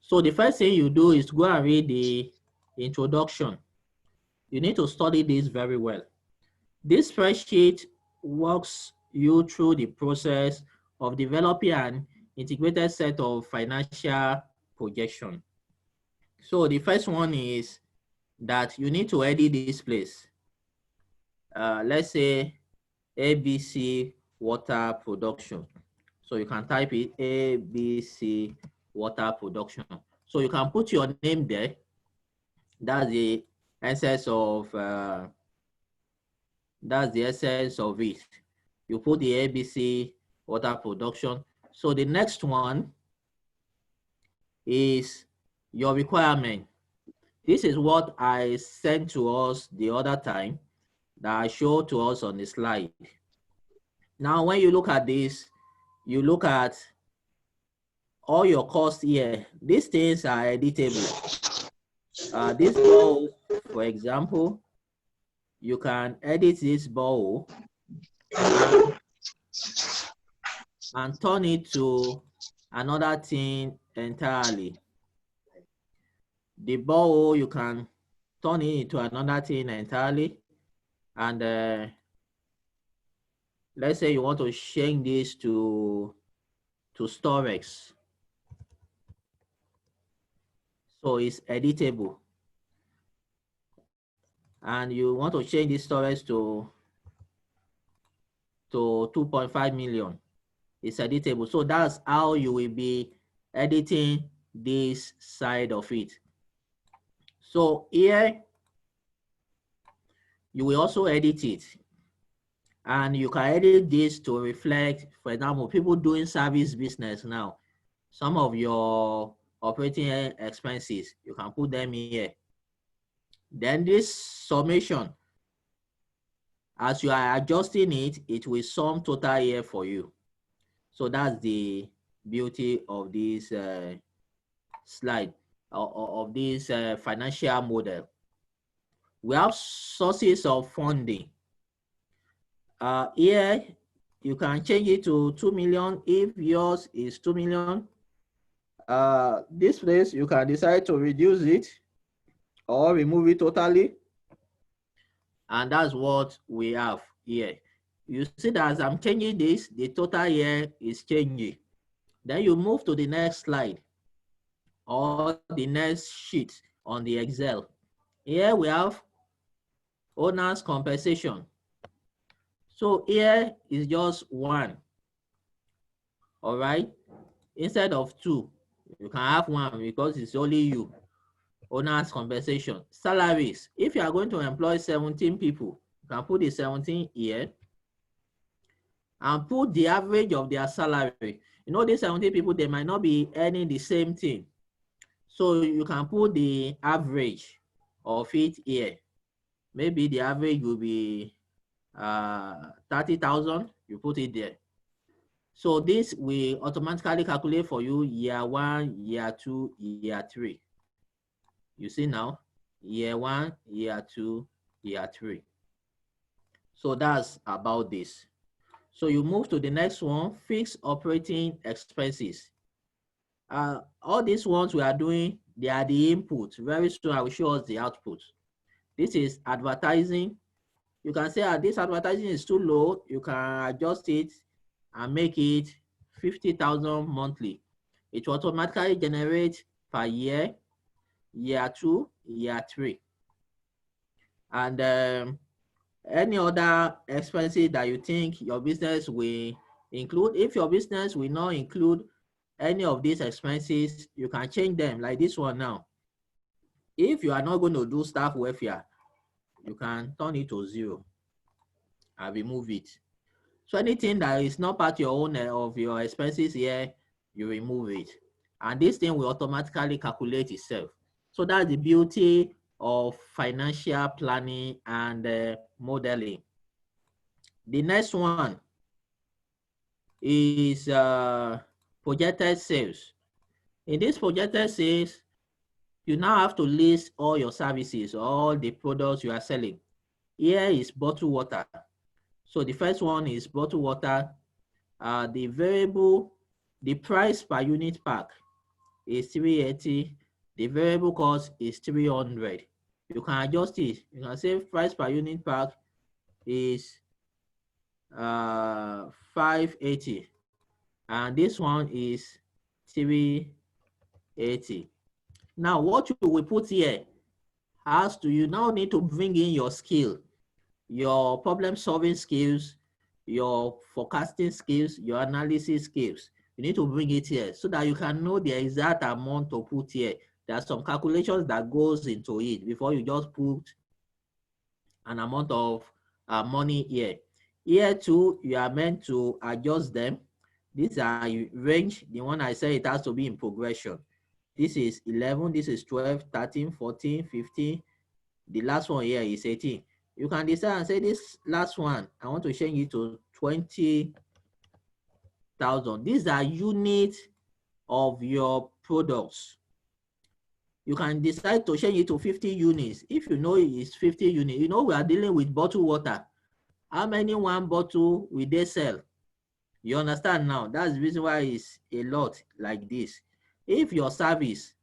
So the first thing you do is go and read the introduction. You need to study this very well. This spreadsheet walks you through the process of developing an integrated set of financial projection. So the first one is that you need to edit this place. Let's say ABC water production. So you can type it ABC water production. So you can put your name there. That's the essence of it. You put the ABC water production. So the next one is your requirement. This is what I sent to us the other time that I showed to us on the slide. Now, when you look at this, you look at all your costs here. These things are editable. This bowl, for example, you can edit this bowl and turn it to another thing entirely. The bowl, you can turn it into another thing entirely. And let's say you want to change this to Storex. So it's editable. And you want to change this Storex to 2.5 million. It's editable. So that's how you will be editing this side of it. So here, you will also edit it. And you can edit this to reflect, for example, people doing service business now. Some of your operating expenses, you can put them here. Then this summation, as you are adjusting it, it will sum total here for you. So that's the beauty of this slide, of this financial model. We have sources of funding. Here, you can change it to 2 million if yours is 2 million. This place, you can decide to reduce it or remove it totally. And that's what we have here. You see that as I'm changing this, the total here is changing. Then you move to the next slide or the next sheet on the Excel. Here we have owner's compensation. So here is just 1. All right. Instead of 2, you can have 1 because it's only you. Owner's compensation. Salaries. If you are going to employ 17 people, you can put the 17 here and put the average of their salary. You know, these 17 people, they might not be earning the same thing. So you can put the average of it here. Maybe the average will be 30,000. You put it there. So this will automatically calculate for you year 1, year 2, year 3. You see now, year 1, year 2, year 3. So that's about this. So you move to the next one, fixed operating expenses. All these ones we are doing, they are the input. Very soon I will show us the output. This is advertising. You can say this advertising is too low. You can adjust it and make it 50,000 monthly. It will automatically generate per year, year 2, year 3. And any other expenses that you think your business will include. If your business will not include any of these expenses, you can change them like this one now. If you are not going to do staff welfare, you can turn it to 0 and remove it. So anything that is not part of your own of your expenses here, you remove it. And this thing will automatically calculate itself. So that's the beauty of financial planning and modeling. The next one is projected sales. In this projected sales, you now have to list all your services, all the products you are selling. Here is bottled water. So the first one is bottled water. The price per unit pack is 380. The variable cost is 300. You can adjust it. You can say price per unit pack is 580. And this one is 380. Now, what you will put here you now need to bring in your skill, your problem solving skills, your forecasting skills, your analysis skills. You need to bring it here so that you can know the exact amount to put here. There are some calculations that goes into it before you just put an amount of money here. Here too, you are meant to adjust them. These are range. The one I said, it has to be in progression. This is 11, this is 12, 13, 14, 15. The last one here is 18. You can decide and say this last one, I want to change it to 20,000. These are units of your products. You can decide to change it to 50 units. If you know it's 50 units, you know we are dealing with bottled water. How many one bottle will they sell? You understand now? That's the reason why it's a lot like this. If your service,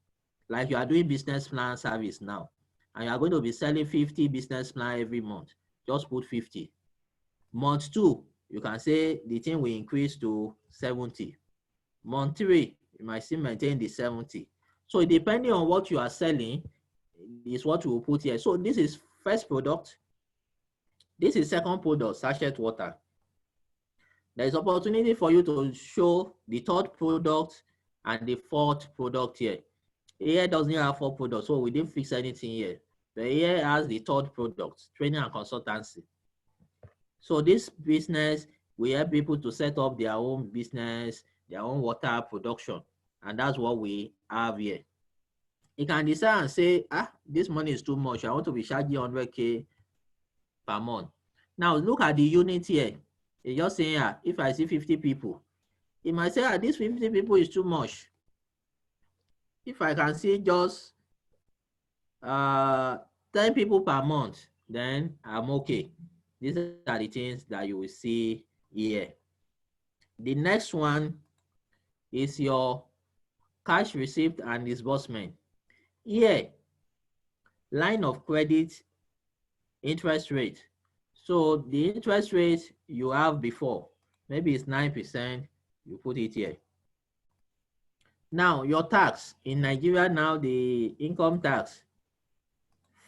like you are doing business plan service now, and you are going to be selling 50 business plan every month, just put 50. Month 2, you can say the thing will increase to 70. Month 3, you might still maintain the 70. So depending on what you are selling is what we will put here. So this is first product. This is second product, sachet water. There is opportunity for you to show the third product and the fourth product here. Here doesn't have 4 products, so we didn't fix anything here. But here has the third product, training and consultancy. So this business will help people to set up their own business, their own water production. And that's what we have here. You can decide and say, this money is too much. I want to be charging 100K per month. Now look at the unit here. It's just saying, if I see 50 people, it might say, this 50 people is too much. If I can see just 10 people per month, then I'm okay. These are the things that you will see here. The next one is your cash receipt and disbursement. Here, line of credit, interest rate. So the interest rate you have before, maybe it's 9%, you put it here. Now, your tax in Nigeria now, the income tax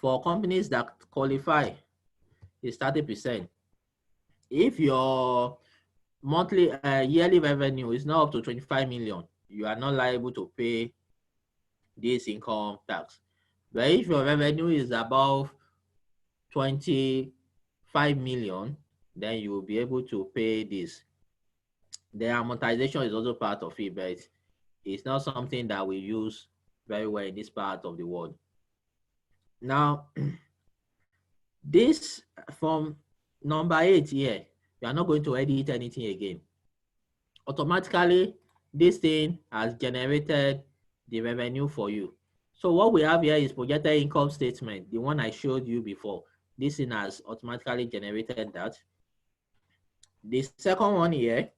for companies that qualify is 30%. If your monthly yearly revenue is not up to 25 million, you are not liable to pay this income tax. But if your revenue is above 25 million, then you will be able to pay this. The amortization is also part of it, but it's not something that we use very well in this part of the world. Now, this from number 8 here, you are not going to edit anything again. Automatically, this thing has generated the revenue for you. So what we have here is projected income statement, the one I showed you before. This thing has automatically generated that. The second one here,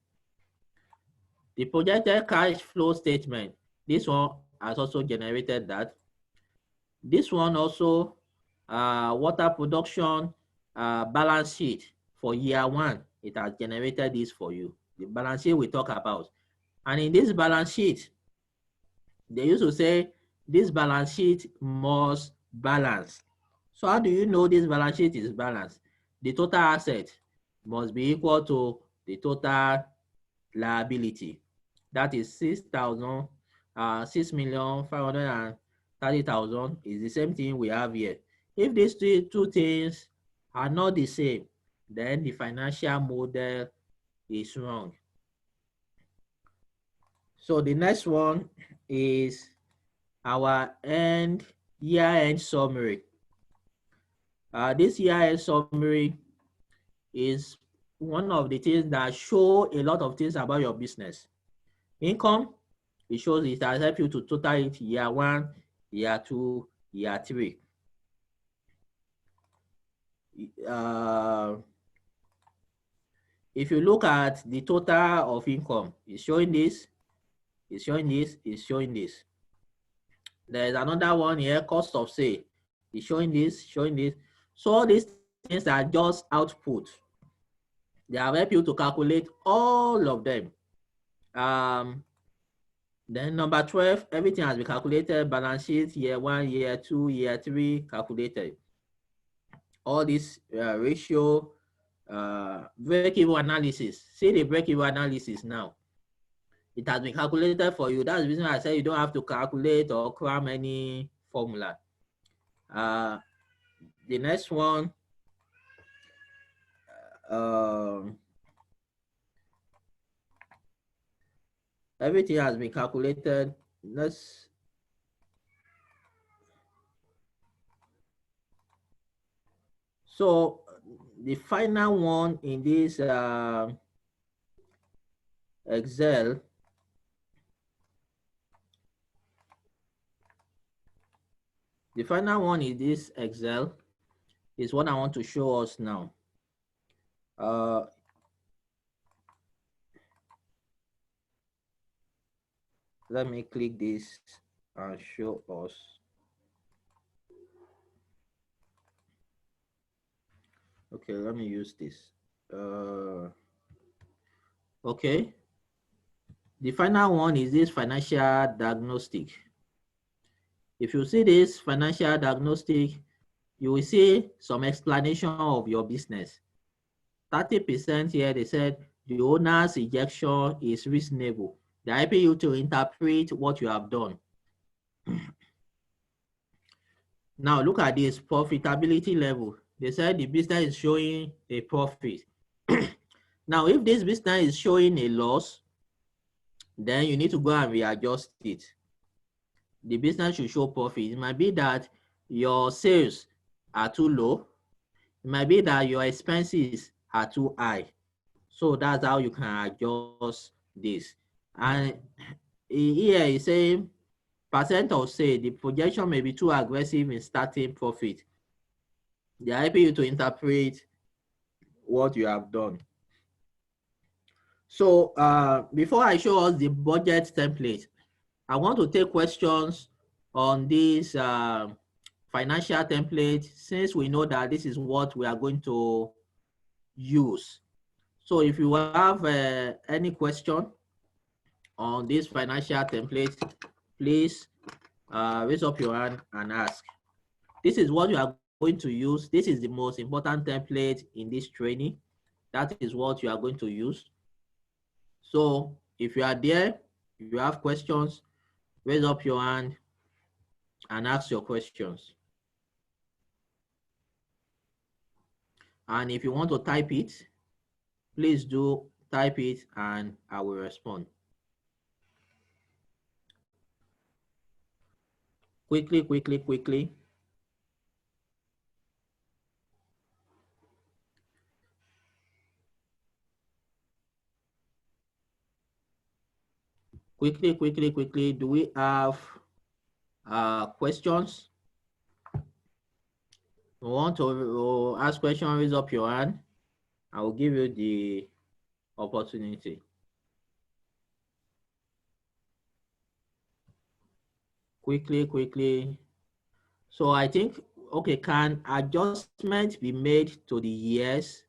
the projected cash flow statement, this one has also generated that. This one also, water production balance sheet for year 1, it has generated this for you. The balance sheet we talk about. And in this balance sheet, they used to say this balance sheet must balance. So how do you know this balance sheet is balanced? The total asset must be equal to the total liability. That is 6,530,000 is the same thing we have here. If these two things are not the same, then the financial model is wrong. So the next one is our year-end summary. This year-end summary is one of the things that show a lot of things about your business. Income, it shows it has helped you to total it year 1, year 2, year 3. If you look at the total of income, it's showing this, it's showing this, it's showing this. There's another one here, cost of sale. It's showing this, showing this. So all these things are just output. They have helped you to calculate all of them. Then number 12, everything has been calculated. Balance sheet, year 1, year 2, year 3, calculated. All this ratio, break-even analysis. See the break-even analysis now. It has been calculated for you. That's the reason I said you don't have to calculate or cram any formula. The next one, everything has been calculated. So the final one in this Excel, the final one in this Excel is what I want to show us now. Let me click this and show us. Okay, let me use this. Okay. The final one is this financial diagnostic. If you see this financial diagnostic, you will see some explanation of your business. 30% here, they said the owner's ejection is reasonable. They're helping you to interpret what you have done. Now look at this profitability level. They said the business is showing a profit. Now, if this business is showing a loss, then you need to go and readjust it. The business should show profit. It might be that your sales are too low. It might be that your expenses are too high. So that's how you can adjust this. And here is saying percent of say the projection may be too aggressive in starting profit. They are helping you to interpret what you have done. So before I show us the budget template, I want to take questions on this financial template, since we know that this is what we are going to use. So if you have any question on this financial template, please raise up your hand and ask. This is what you are going to use. This is the most important template in this training. That is what you are going to use. So if you are there, if you have questions, raise up your hand and ask your questions. And if you want to type it, please do type it and I will respond. Quickly. Quickly. Do we have questions? You want to ask questions, raise up your hand. I will give you the opportunity. Quickly. So I think, okay, can adjustment be made to the years?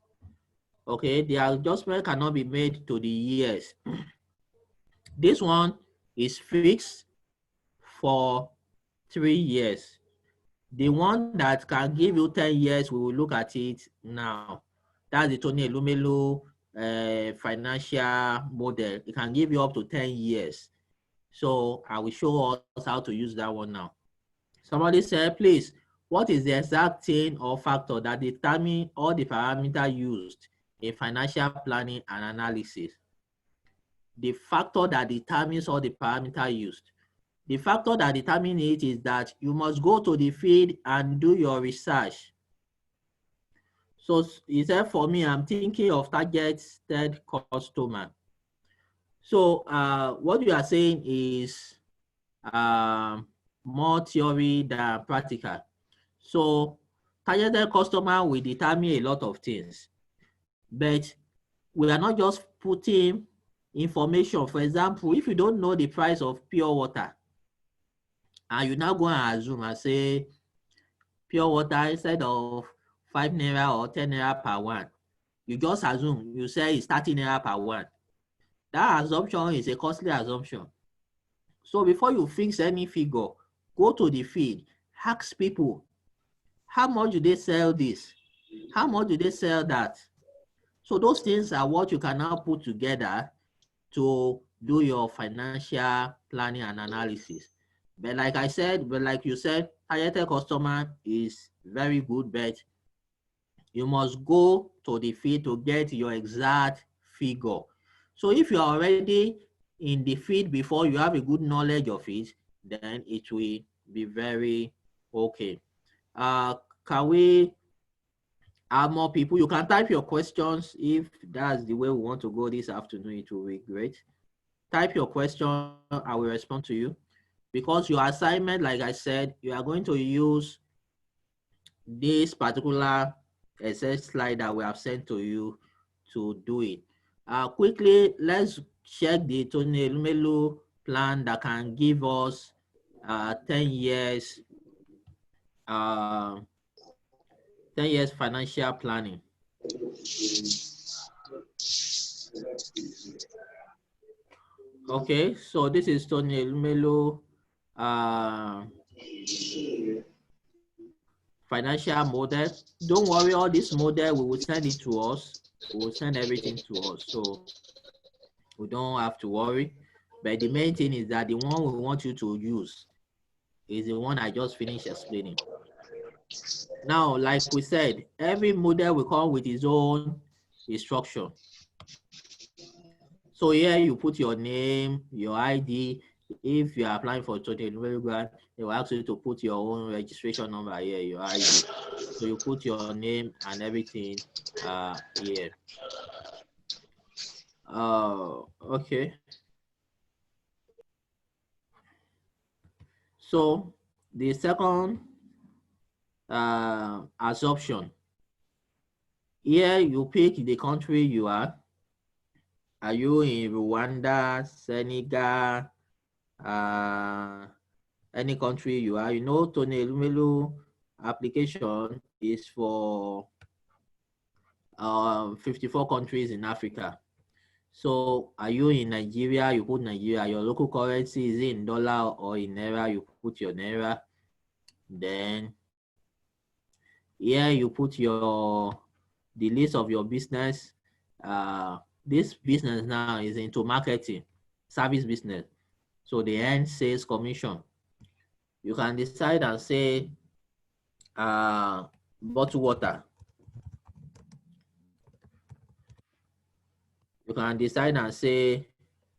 Okay, the adjustment cannot be made to the years. This one is fixed for 3 years. The one that can give you 10 years, we will look at it now. That's the Tony Elumelu financial model. It can give you up to 10 years. So I will show us how to use that one now. Somebody said, please, what is the exact thing or factor that determine all the parameters used in financial planning and analysis? The factor that determines all the parameters used. The factor that determines it is that you must go to the field and do your research. So he said, for me, I'm thinking of targeted customer. So what you are saying is more theory than practical. So targeted customer will determine a lot of things, but we are not just putting information. For example, if you don't know the price of pure water, and you now go and assume and say pure water instead of 5 naira or 10 naira per one, you just assume, you say it's 30 naira per one. That assumption is a costly assumption. So before you fix any figure, go to the field, ask people, how much do they sell this? How much do they sell that? So those things are what you can now put together to do your financial planning and analysis. But like I said, like you said, targeted customer is very good, but you must go to the field to get your exact figure. So if you are already in the field before, you have a good knowledge of it, then it will be very okay. Can we have more people? You can type your questions. If that's the way we want to go this afternoon, it will be great. Type your question, I will respond to you. Because your assignment, like I said, you are going to use this particular Excel slide that we have sent to you to do it. Quickly, let's check the Tony Elumelu plan that can give us 10 years 10 years financial planning. Okay, so this is Tony Melo financial model. Don't worry, all this model, we will send it to us. We will send everything to us. So we don't have to worry. But the main thing is that the one we want you to use is the one I just finished explaining. Now, like we said, every model will come with its own instruction. So here you put your name, your ID. If you are applying for Total Grant, they will ask you to put your own registration number here, your ID. So you put your name and everything here. Okay. So the second assumption. Here you pick the country you are. Are you in Rwanda, Senegal, any country you are? You know, Tony Elumelu application is for 54 countries in Africa. So are you in Nigeria? You put Nigeria. Your local currency is in dollar or in naira. You put your naira. Then here you put the list of your business. This business now is into marketing, service business. So the end sales commission. You can decide and say bottled water. You can decide and say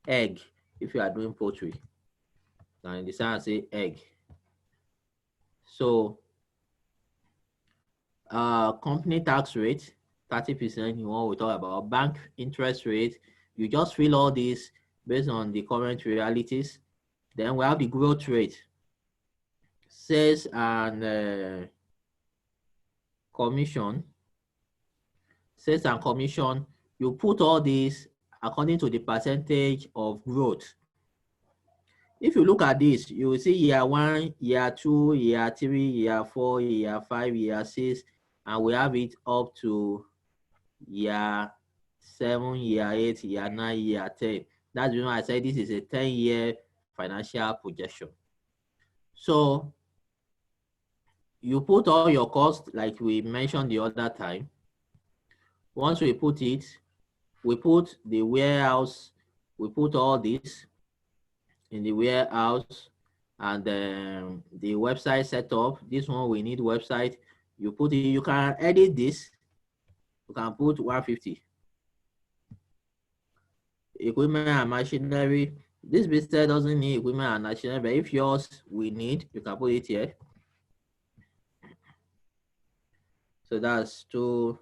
egg if you are doing poultry. You can decide and say egg. So company tax rate, 30%, you want we talk about bank interest rate. You just fill all these based on the current realities. Then we have the growth rate, sales and commission. Sales and commission, you put all these according to the percentage of growth. If you look at this, you will see year 1, year 2, year 3, year 4, year 5, year 6, and we have it up to year 7, year 8, year 9, year 10. That's why I said this is a 10-year financial projection. So you put all your costs like we mentioned the other time. Once we put it, we put the warehouse, we put all this in the warehouse, and the website setup. This one we need website. You put it, you can edit this. You can put 150. Equipment and machinery. This business doesn't need equipment and machinery, but if yours we need, you can put it here. So that's 2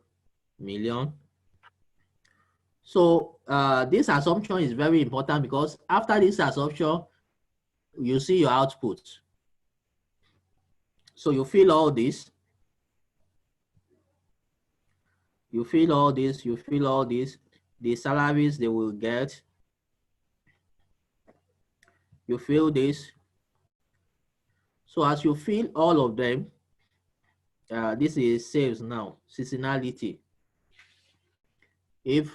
million. So this assumption is very important because after this assumption, you see your output. So you fill all this. You fill all this, you fill all this. The salaries they will get. You fill this. So as you fill all of them, this is sales now, seasonality. If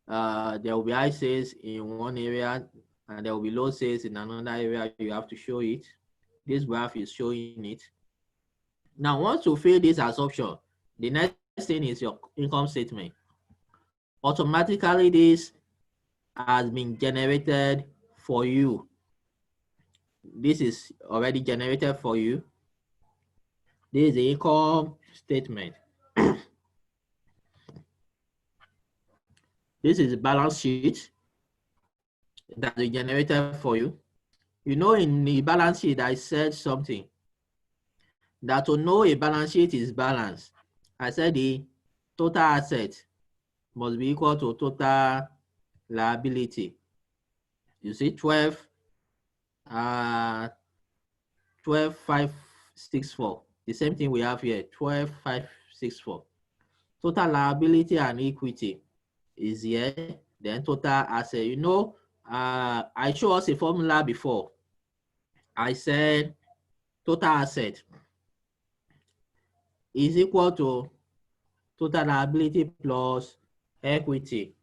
there will be high sales in one area and there will be low sales in another area, you have to show it. This graph is showing it. Now, once you fill this assumption, the next thing is your income statement. Automatically, this has been generated for you. This is already generated for you. This is the income statement. This is the balance sheet that is generated for you. You know, in the balance sheet, I said something that to know a balance sheet is balanced. I said the total asset must be equal to total liability. You see 12,564. The same thing we have here, 12,564. Total liability and equity is here. Then total asset. You know, I showed us a formula before. I said total asset is equal to total liability plus equity.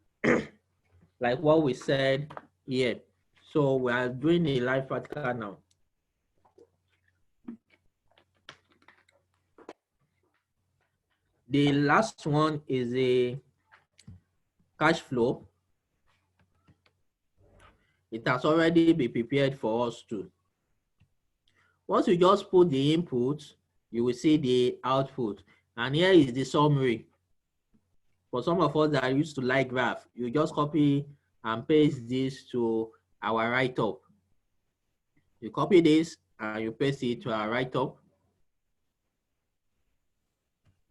like what we said here. So we are doing a live practical now. The last one is a cash flow. It has already been prepared for us too. Once you just put the input, you will see the output. And here is the summary. For some of us that are used to like graph, you just copy and paste this to our write-up. You copy this and you paste it to our write-up.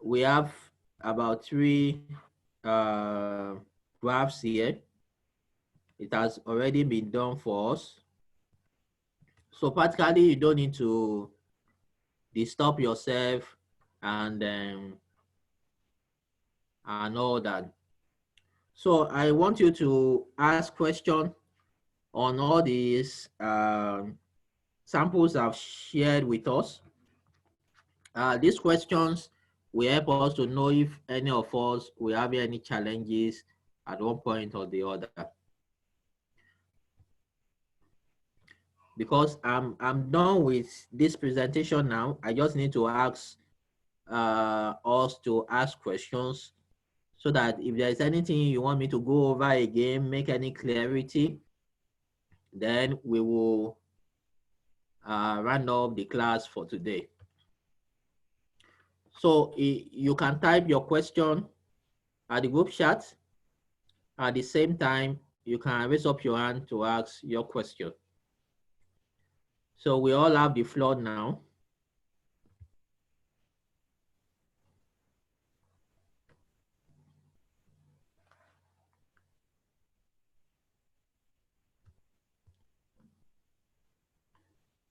We have about 3 graphs here. It has already been done for us. So practically, you don't need to disturb yourself and all that. So I want you to ask questions on all these samples I've shared with us. These questions will help us to know if any of us will have any challenges at one point or the other. Because I'm done with this presentation now, I just need to ask us to ask questions so that if there's anything you want me to go over again, make any clarity, then we will round up the class for today. So you can type your question at the group chat. At the same time, you can raise up your hand to ask your question. So we all have the floor now.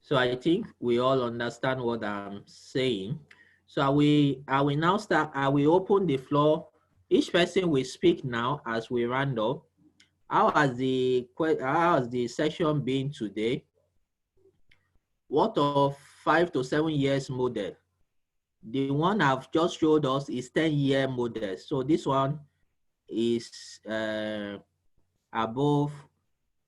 So I think we all understand what I'm saying. So I will now start, I will open the floor. Each person will speak now as we round up. How has the session been today? What of 5 to 7 years model? The one I've just showed us is 10-year model. So this one is above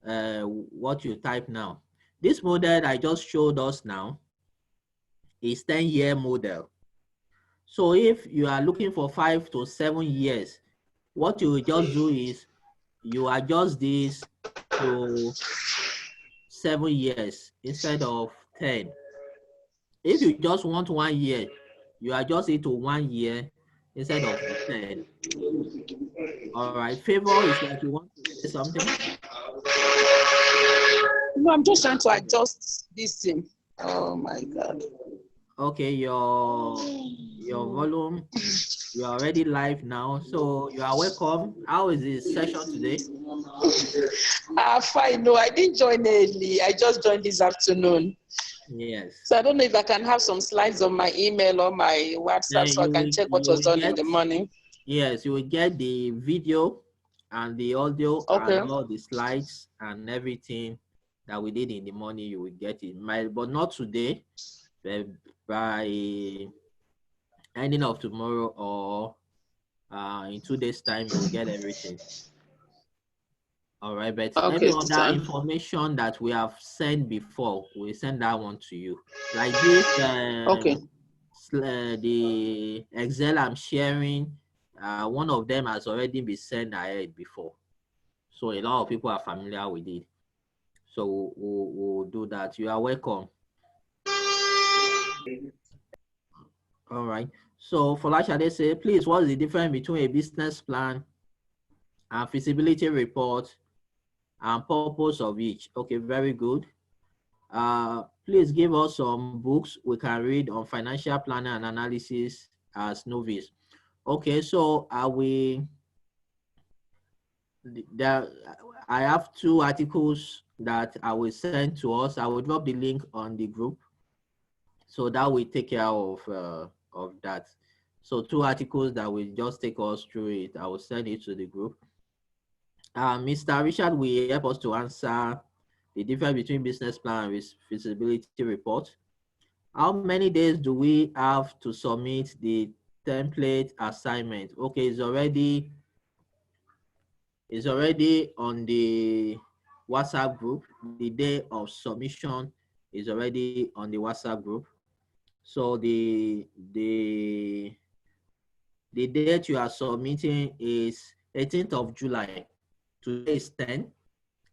what you type now. This model I just showed us now is 10-year model. So if you are looking for 5 to 7 years, what you will just do is you adjust this to 7 years instead of 10. If you just want 1 year, you adjust it to 1 year instead of 10. All right, Favor, is like you want to say something? No, I'm just trying to adjust this thing. Oh my God. Okay, your volume, you're already live now, so you are welcome. How is the session today? Fine. No, I didn't join early. I just joined this afternoon. Yes. So I don't know if I can have some slides on my email or my WhatsApp so I can check what was done in the morning. Yes, you will get the video and the audio and all the slides and everything that we did in the morning. You will get it, but not today. By ending of tomorrow or in 2 days' time, you will get everything. All right, but every other information that we have sent before, we send that one to you. Like this, the Excel I'm sharing, one of them has already been sent ahead before. So a lot of people are familiar with it. So we'll do that. You are welcome. All right. So Folashade say, please, what is the difference between a business plan and feasibility report and purpose of each? Okay, very good. Please give us some books we can read on financial planning and analysis as novice. Okay, so I have 2 articles that I will send to us. I will drop the link on the group, so that will take care of that. So 2 articles that will just take us through it. I will send it to the group. Mr. Richard will help us to answer the difference between business plan and feasibility report. How many days do we have to submit the template assignment? Okay, it's already It's already on the WhatsApp group. The day of submission is already on the WhatsApp group. So the date you are submitting is 18th of July. Today is 10,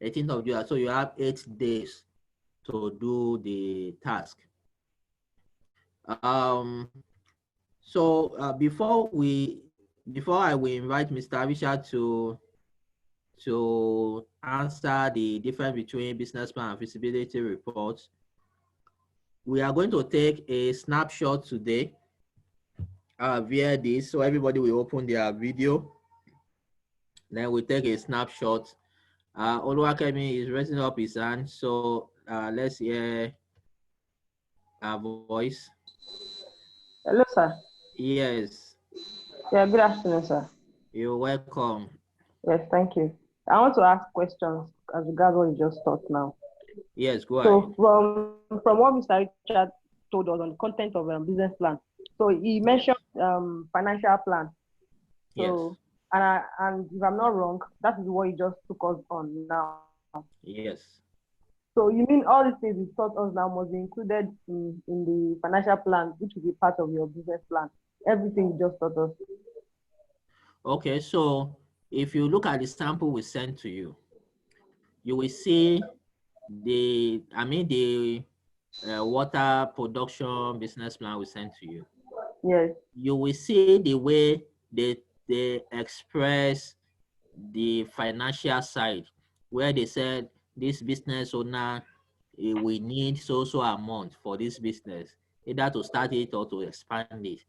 18th of July. So you have 8 days to do the task. Before I will invite Mr. Richard to answer the difference between business plan and feasibility reports, we are going to take a snapshot today via this. So everybody will open their video. Then we take a snapshot. Oluwakemi is raising up his hand. So let's hear our voice. Hello, sir. Yes. Yeah, good afternoon, sir. You're welcome. Yes, thank you. I want to ask questions as regards what you just taught now. Yes, go ahead. So from what Mr. Richard told us on the content of a business plan, so he mentioned financial plan. So, yes. And if I'm not wrong, that is what he just took us on now. Yes. So you mean all these things you taught us now must be included in the financial plan, which will be part of your business plan. Everything you just taught us. Okay, so if you look at the sample we sent to you, you will see the water production business plan we sent to you. Yes. You will see the way they express the financial side, where they said this business owner we need so amount for this business, either to start it or to expand it,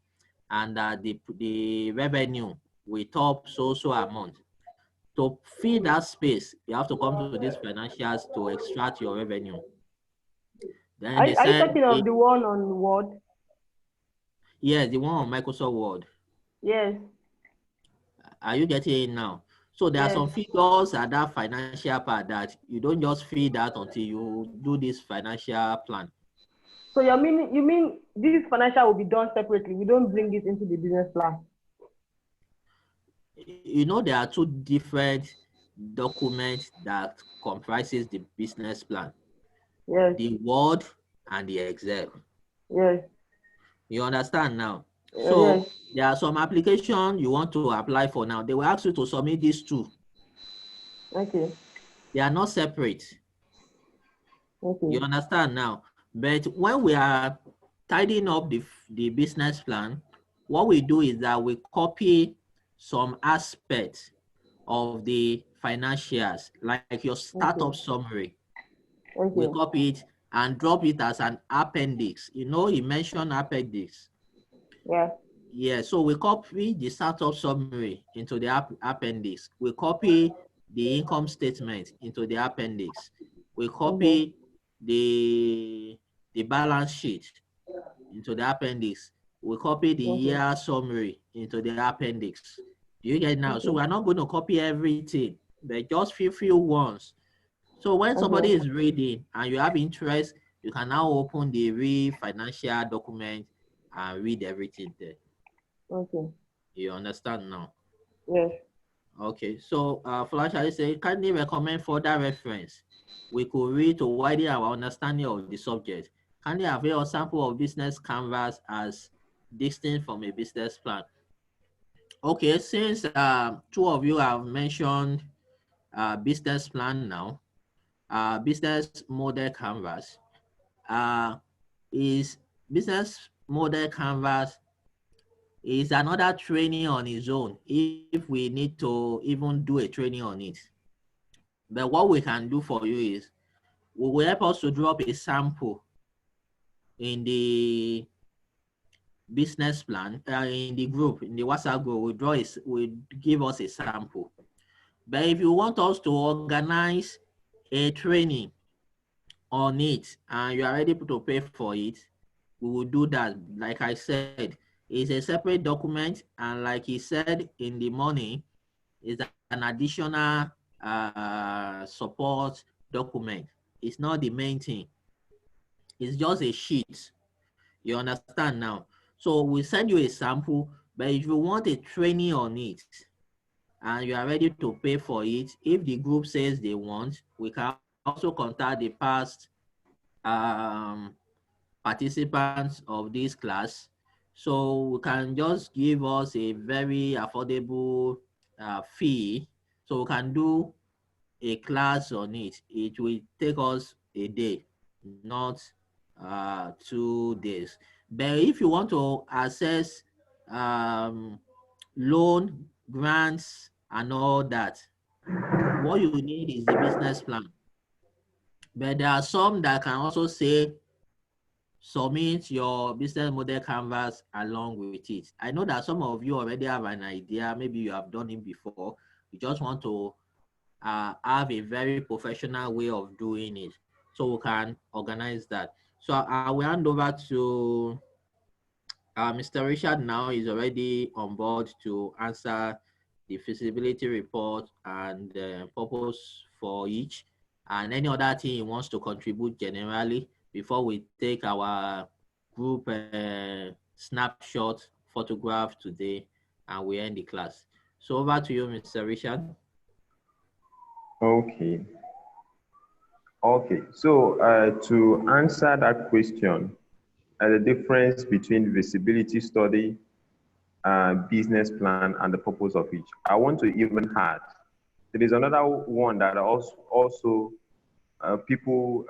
and the revenue we top so amount. To fill that space, you have to come to these financials to extract your revenue. Then are you talking of the one on Word? Yes, the one on Microsoft Word. Yes. Are you getting it now? So there are some figures at that financial part that you don't just feed that until you do this financial plan. So you mean this financial will be done separately? We don't bring it into the business plan. You know, there are two different documents that comprises the business plan. Yes. The Word and the Excel. Yes. You understand now? So there are some applications you want to apply for now. They will ask you to submit these two. Okay. They are not separate. Okay. You understand now? But when we are tidying up the business plan, what we do is that we copy some aspects of the financials, like your startup summary. We copy it and drop it as an appendix. You know, he mentioned appendix. Yeah. Yeah, so we copy the startup summary into the appendix. We copy the income statement into the appendix. We copy the balance sheet into the appendix. We copy the year summary into the appendix. Do you get it now? So we're not going to copy everything, but just few ones. So when somebody is reading and you have interest, you can now open the real financial document and read everything there. Okay. You understand now? Yes. Okay, so Flash, I say, kindly recommend further reference we could read to widen our understanding of the subject. Kindly avail a sample of business canvas as distinct from a business plan. Okay, since two of you have mentioned business plan now, business model canvas is business model canvas is another training on its own if we need to even do a training on it. But what we can do for you is we will help us to drop a sample in the business plan in the group, in the WhatsApp group. We give us a sample. But if you want us to organize a training on it and you are ready to pay for it, we will do that. Like I said, it's a separate document, and like he said in the morning, is an additional support document. It's not the main thing. It's just a sheet. You understand now? So we send you a sample, but if you want a training on it, and you are ready to pay for it, if the group says they want, we can also contact the past participants of this class. So we can just give us a very affordable fee. So we can do a class on it. It will take us a day, not 2 days. But if you want to access loan, grants, and all that, what you need is the business plan. But there are some that can also say, submit your business model canvas along with it. I know that some of you already have an idea. Maybe you have done it before. You just want to have a very professional way of doing it, so we can organize that. So I will hand over to Mr. Richard now. Is already on board to answer the feasibility report and the purpose for each, and any other thing he wants to contribute generally before we take our group snapshot photograph today and we end the class. So over to you, Mr. Richard. Okay. Okay. So to answer that question, the difference between visibility study, business plan, and the purpose of each, I want to even add, there is another one that also people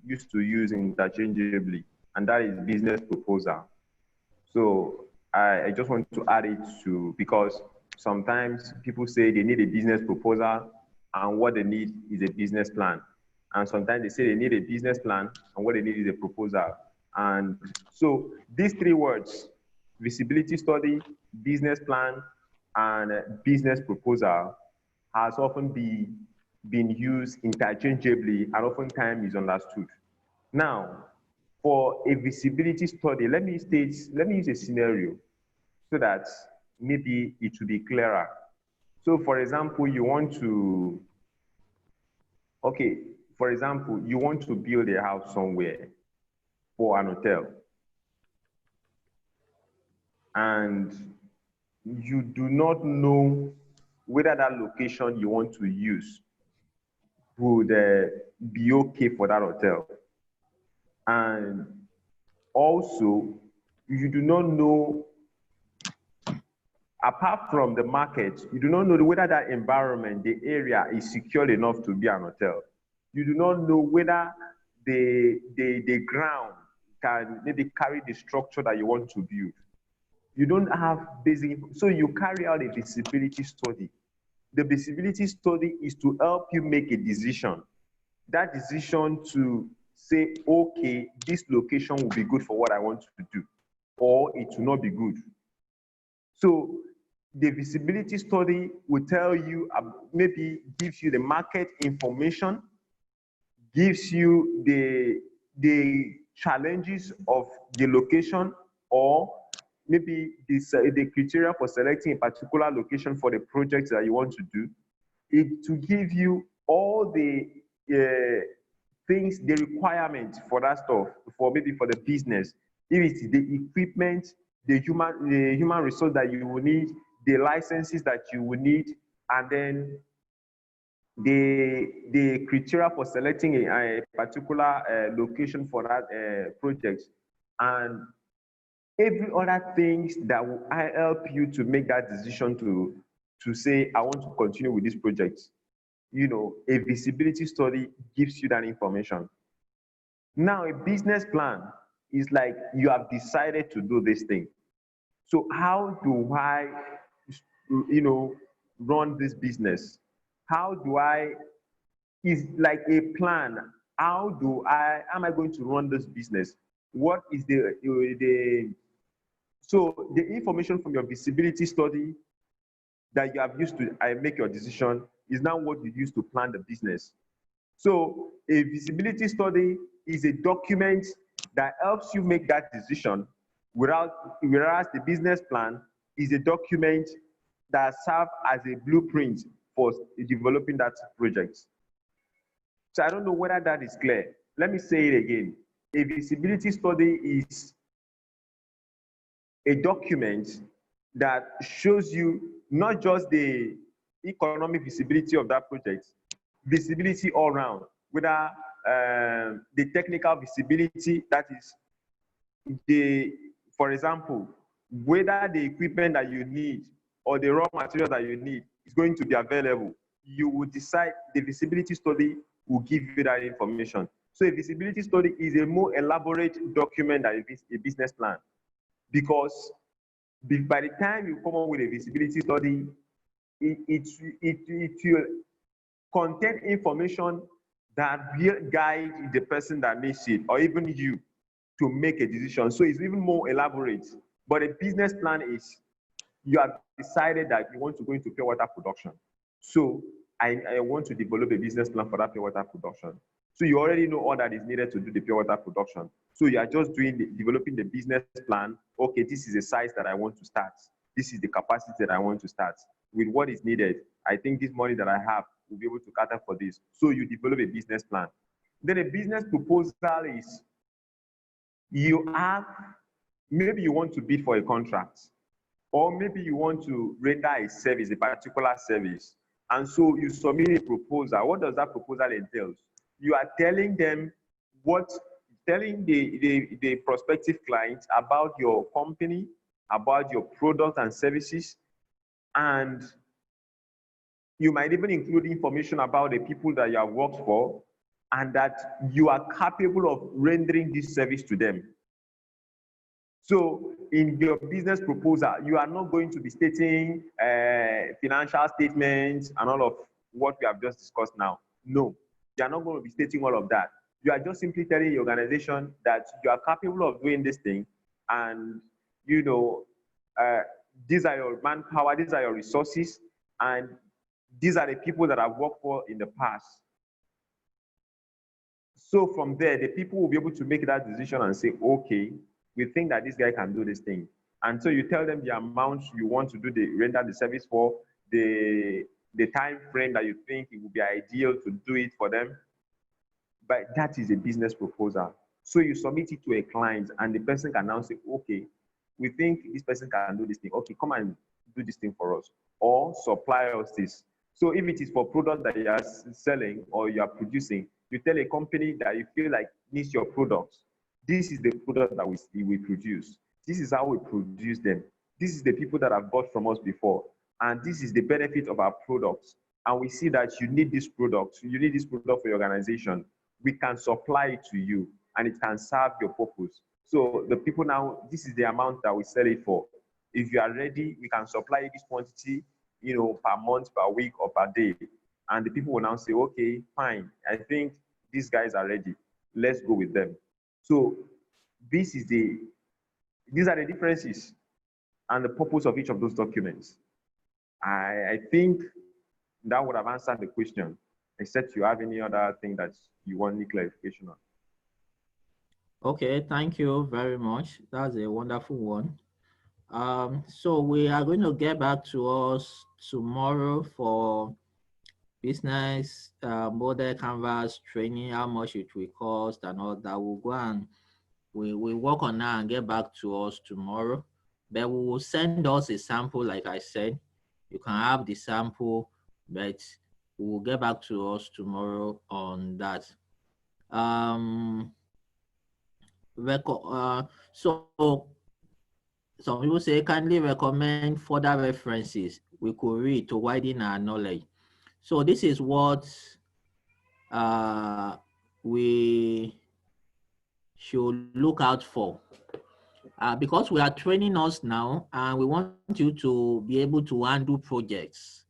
used to use interchangeably, and that is business proposal. So I just want to add it to, because sometimes people say they need a business proposal and what they need is a business plan. And sometimes they say they need a business plan and what they need is a proposal. And so these three words, visibility study, business plan, and business proposal, has often been used interchangeably and oftentimes misunderstood. Now, for a visibility study, let me use a scenario so that maybe it will be clearer. So for example, you want to build a house somewhere for an hotel, and you do not know whether that location you want to use would be okay for that hotel. And also, you do not know, apart from the market, you do not know whether that environment, the area, is secure enough to be an hotel. You do not know whether the ground can maybe carry the structure that you want to build. You don't have basic, so you carry out a visibility study. The visibility study is to help you make a decision. That decision to say, okay, this location will be good for what I want to do, or it will not be good. So the visibility study will tell you, maybe gives you the market information, gives you the challenges of the location, or maybe the criteria for selecting a particular location for the project that you want to do. It to give you all the things, the requirements for that stuff, for maybe for the business. If it's the equipment, the human resource that you will need, the licenses that you will need, and then the criteria for selecting a particular location for that project, and every other things that will help you to make that decision to say, I want to continue with this project. You know, a visibility study gives you that information. Now, a business plan is like you have decided to do this thing. So how do I, run this business? How do I, is like a plan. How am I going to run this business? What is so the information from your visibility study that you have used to make your decision is now what you use to plan the business. So a visibility study is a document that helps you make that decision, whereas the business plan is a document that serves as a blueprint for developing that project. So I don't know whether that is clear. Let me say it again. A visibility study is a document that shows you not just the economic visibility of that project, visibility all round, whether the technical visibility, that is for example, whether the equipment that you need or the raw material that you need is going to be available. You will decide, the visibility study will give you that information. So a visibility study is a more elaborate document than a business plan, because by the time you come up with a visibility study, it will contain information that will guide the person that makes it, or even you, to make a decision. So it's even more elaborate. But a business plan is, you have decided that you want to go into pure water production. So I want to develop a business plan for that pure water production. So you already know all that is needed to do the pure water production. So you are just developing the business plan. Okay, this is the size that I want to start. This is the capacity that I want to start. With what is needed, I think this money that I have will be able to cater for this. So you develop a business plan. Then a business proposal is, you have, maybe you want to bid for a contract, or maybe you want to render a service, a particular service. And so you submit a proposal. What does that proposal entail? You are telling them telling the prospective clients about your company, about your product and services, and you might even include information about the people that you have worked for, and that you are capable of rendering this service to them. So in your business proposal, you are not going to be stating financial statements and all of what we have just discussed now. No, you are not going to be stating all of that. You are just simply telling the organization that you are capable of doing this thing, and you know, these are your manpower, these are your resources, and these are the people that I've worked for in the past. So from there, the people will be able to make that decision and say, okay, we think that this guy can do this thing. And so you tell them the amount you want to render the service for, the time frame that you think it would be ideal to do it for them. But that is a business proposal. So you submit it to a client, and the person can now say, okay, we think this person can do this thing. Okay, come and do this thing for us, or supply us this. So if it is for product that you are selling or you are producing, you tell a company that you feel like needs your products. This is the product that we produce. This is how we produce them. This is the people that have bought from us before. And this is the benefit of our products. And we see that you need this product. You need this product for your organization. We can supply it to you, and it can serve your purpose. So the people now, this is the amount that we sell it for. If you are ready, we can supply you this quantity, per month, per week, or per day. And the people will now say, okay, fine. I think these guys are ready. Let's go with them. So these are the differences and the purpose of each of those documents. I think that would have answered the question, except you have any other thing that you want any clarification on. Okay, thank you very much. That's a wonderful one. So we are going to get back to us tomorrow for business model canvas training, how much it will cost and all that. We'll go and we work on that and get back to us tomorrow. But we will send us a sample, like I said. You can have the sample, but we'll get back to us tomorrow on that. So some people say, kindly recommend further references we could read to widen our knowledge. So this is what we should look out for. Because we are training us now, and we want you to be able to handle projects.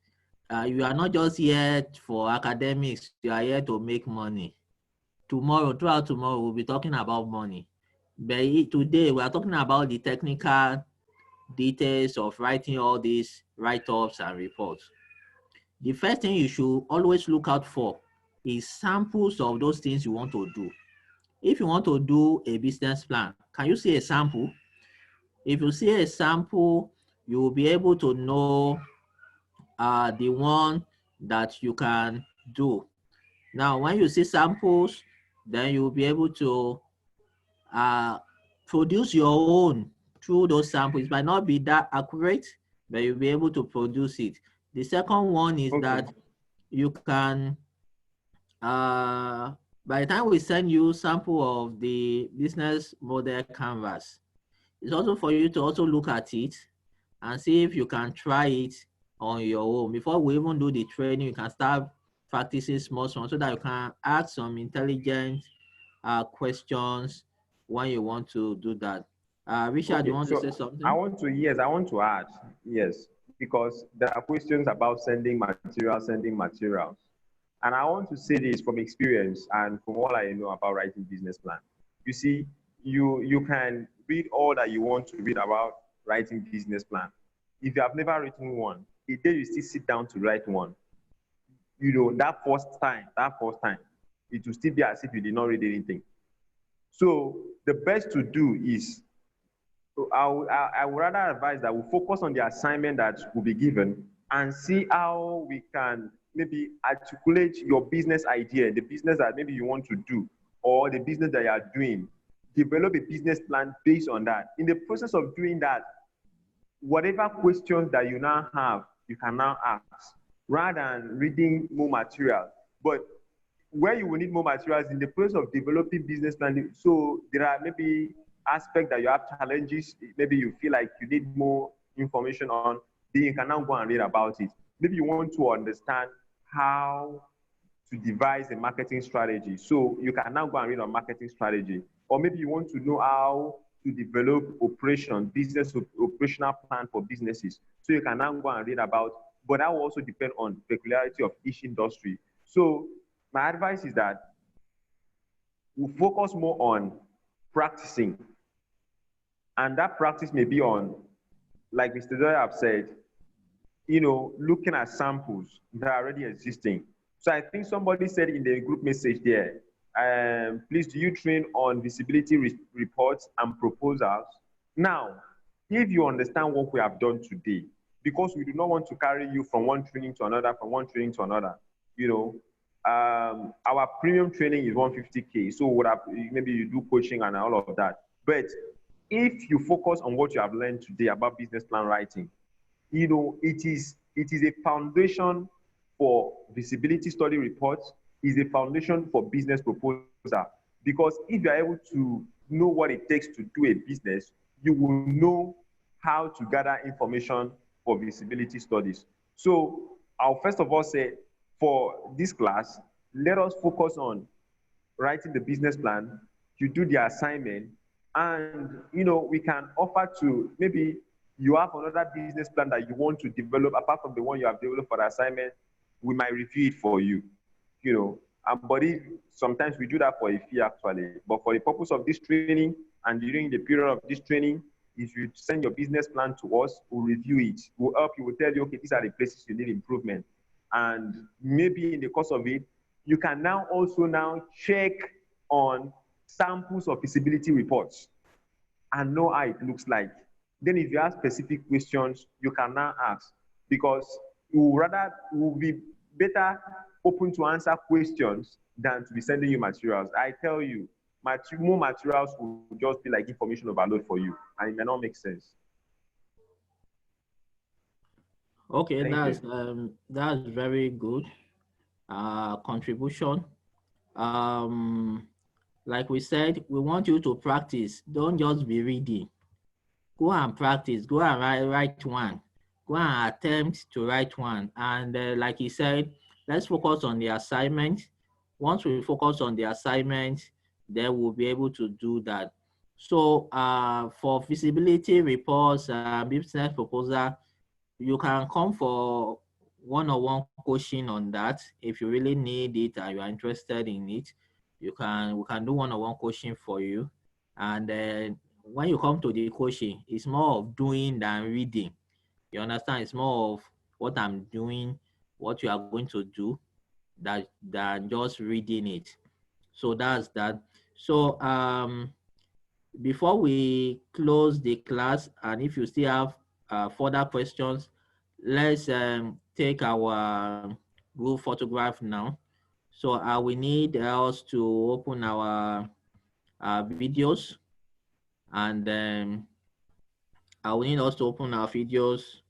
You are not just here for academics, you are here to make money. Throughout tomorrow, we'll be talking about money. But today, we are talking about the technical details of writing all these write-ups and reports. The first thing you should always look out for is samples of those things you want to do. If you want to do a business plan, can you see a sample? If you see a sample, you will be able to know the one that you can do. Now, when you see samples, then you'll be able to produce your own through those samples. It might not be that accurate, but you'll be able to produce it. The second one is that you can, by the time we send you sample of the business model canvas, it's also for you to also look at it and see if you can try it on your own. Before we even do the training, you can start practicing small so that you can ask some intelligent questions when you want to do that. Richard, you want to say something? I want to add, yes, because there are questions about sending materials. And I want to say this from experience and from all I know about writing business plan. You see, you can read all that you want to read about writing business plan. If you have never written one, the day you still sit down to write one, that first time, it will still be as if you did not read anything. So the best to do is, I would rather advise that we focus on the assignment that will be given and see how we can maybe articulate your business idea, the business that maybe you want to do, or the business that you are doing. Develop a business plan based on that. In the process of doing that, whatever questions that you now have, you can now ask, rather than reading more material. But where you will need more materials in the process of developing business plan, so there are maybe aspects that you have challenges, maybe you feel like you need more information on, then you can now go and read about it. Maybe you want to understand how to devise a marketing strategy, so you can now go and read on marketing strategy. Or maybe you want to know how to develop business operational plan for businesses, so you can now go and read about, but that will also depend on peculiarity of each industry. So my advice is that we focus more on practicing. And that practice may be on, like Mr. Dayo have said, looking at samples that are already existing. So I think somebody said in the group message there, please, do you train on visibility reports and proposals? Now, if you understand what we have done today, because we do not want to carry you from one training to another, our premium training is 150K. So maybe you do coaching and all of that. But if you focus on what you have learned today about business plan writing, it is a foundation for visibility study reports, is a foundation for business proposal. Because if you are able to know what it takes to do a business, you will know how to gather information for visibility studies. So I'll first of all say, for this class, let us focus on writing the business plan, you do the assignment, and we can offer to, maybe you have another business plan that you want to develop apart from the one you have developed for the assignment, we might review it for you. But sometimes we do that for a fee actually. But for the purpose of this training and during the period of this training, if you send your business plan to us, we'll review it. We'll help you, we'll tell you, okay, these are the places you need improvement. And maybe in the course of it, you can now also check on samples of feasibility reports and know how it looks like. Then if you have specific questions, you can now ask, because we will be better open to answer questions than to be sending you materials. I tell you, more materials will just be like information overload for you, and it may not make sense. Okay, that's very good contribution. Like we said, we want you to practice. Don't just be reading. Go and practice. Go and write one. Go and attempt to write one. And like he said, let's focus on the assignment. Once we focus on the assignment, then we'll be able to do that. So for feasibility reports, business proposal, you can come for one-on-one coaching on that. If you really need it and you are interested in it, we can do one-on-one coaching for you. And then when you come to the coaching, it's more of doing than reading. You understand? It's more of what I'm doing, what you are going to do, than just reading it. So that's that. So before we close the class, and if you still have further questions, let's take our group photograph now. So we need us to open our videos, and I will need us to open our videos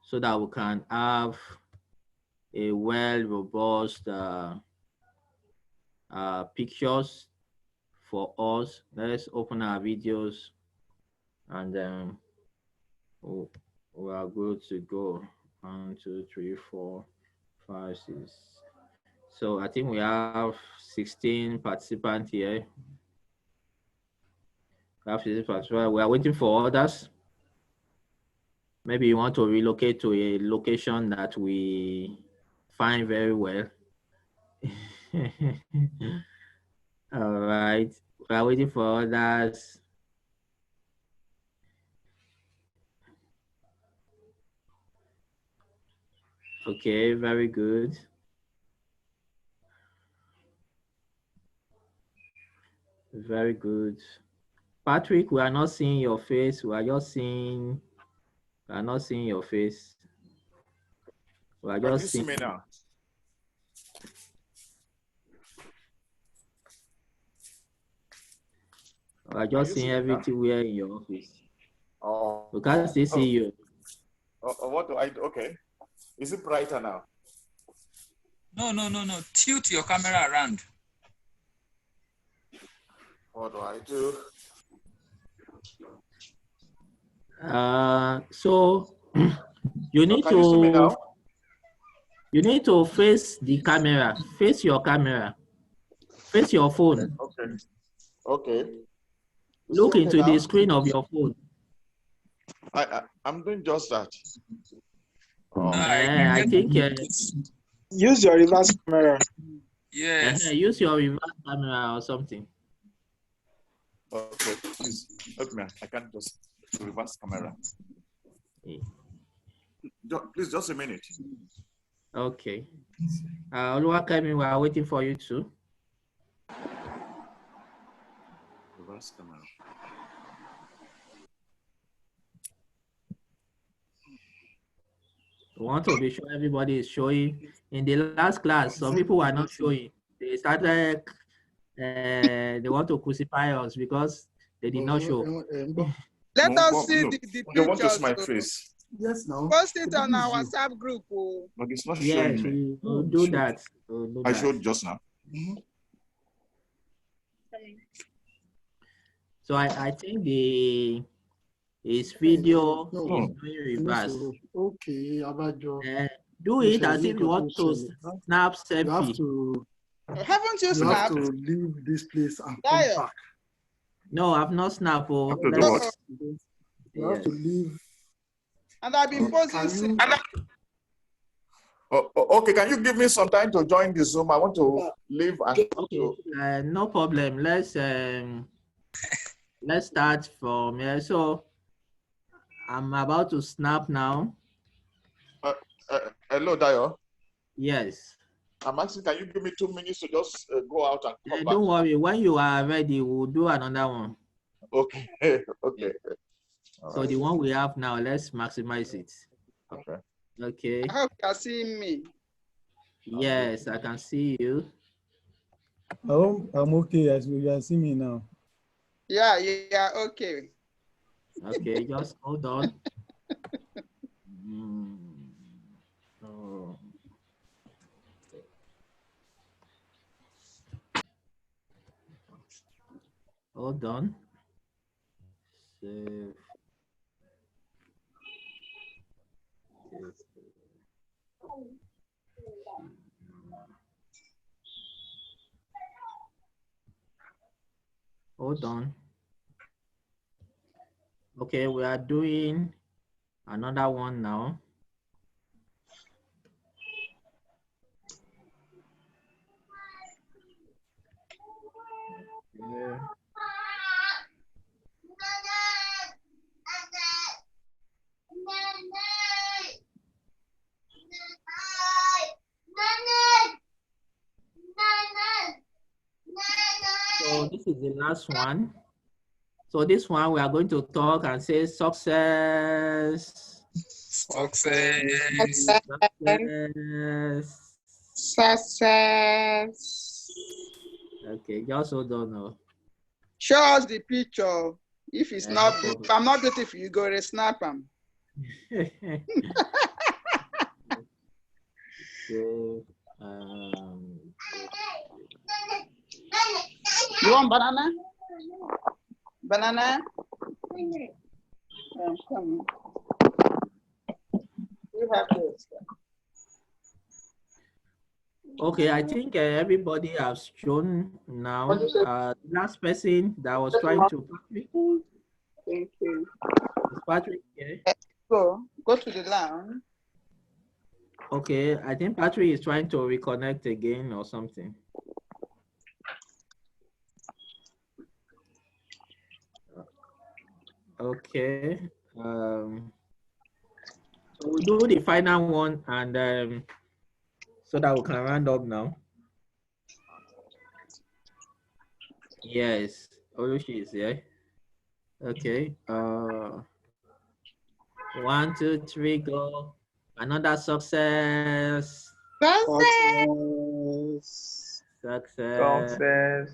so that we can have a well robust pictures for us. Let's open our videos and then we are good to go. 1, 2, 3, 4, 5, 6. So I think we have 16 participants here. We have 16 participants. We are waiting for others. Maybe you want to relocate to a location that we find very well. All right, we are waiting for others. Okay, very good. Very good. Patrick, we are not seeing your face. We are just seeing, we are not seeing your face. We are just seeing. Can you see me now? We are just seeing everywhere in your office. Oh. We can't still see you. What do I do? Okay. Is it brighter now? No. Tilt your camera around. What do I do? So you need Can you see me to now? you need to face the camera, face your camera, face your phone. Okay. Look into the screen of your phone. I'm doing just that. I think use your reverse camera. Yes. Use your reverse camera or something. Okay, please help me. I can't just reverse camera. Please, just a minute. Okay. Oluwakemi, we are waiting for you too. Reverse camera. We want to be sure everybody is showing. In the last class, some people were not showing. They started, they want to crucify us because they did not show. Let us see the pictures. You want to see my face? Yes, now. Post it on our WhatsApp group. But it's not Yes, showing me. we'll do that. I showed just now. So I think his video is doing reverse. Okay, do it as if you want to snap selfie. Haven't you snapped? You have to leave this place and come back. No, I've not snapped. You have to leave. And I've been posting. Okay, can you give me some time to join the Zoom? I want to leave. And okay, no problem. Let's start from here. So I'm about to snap now. Hello, Dayo. Yes. I'm asking, can you give me 2 minutes to just go out and come back? Don't worry. When you are ready, we'll do another one. Okay. Okay. So the one we have now, let's maximize it. Okay. Okay. I hope you are seeing me. Yes, I can see you. I'm okay as you can see me now. Yeah, okay. Okay, just hold on. Hold on. Save. Hold on. Okay, we are doing another one now. Yeah. So this is the last one. So this one we are going to talk and say success. Success. Okay, just hold on now. Show us the picture. If it's not, if I'm not beautiful, you go to snap them. Okay. You want banana? Banana? Come. You have this. Okay, I think everybody has shown now. Last person that was trying to. Thank you. Is Patrick here? Go to the lounge. Okay, I think Patrick is trying to reconnect again or something. Okay. So we'll do the final one, and so that we can round up now. Yes, Olushi is here. Okay. 1, 2, 3, go. Another success. Success. Success.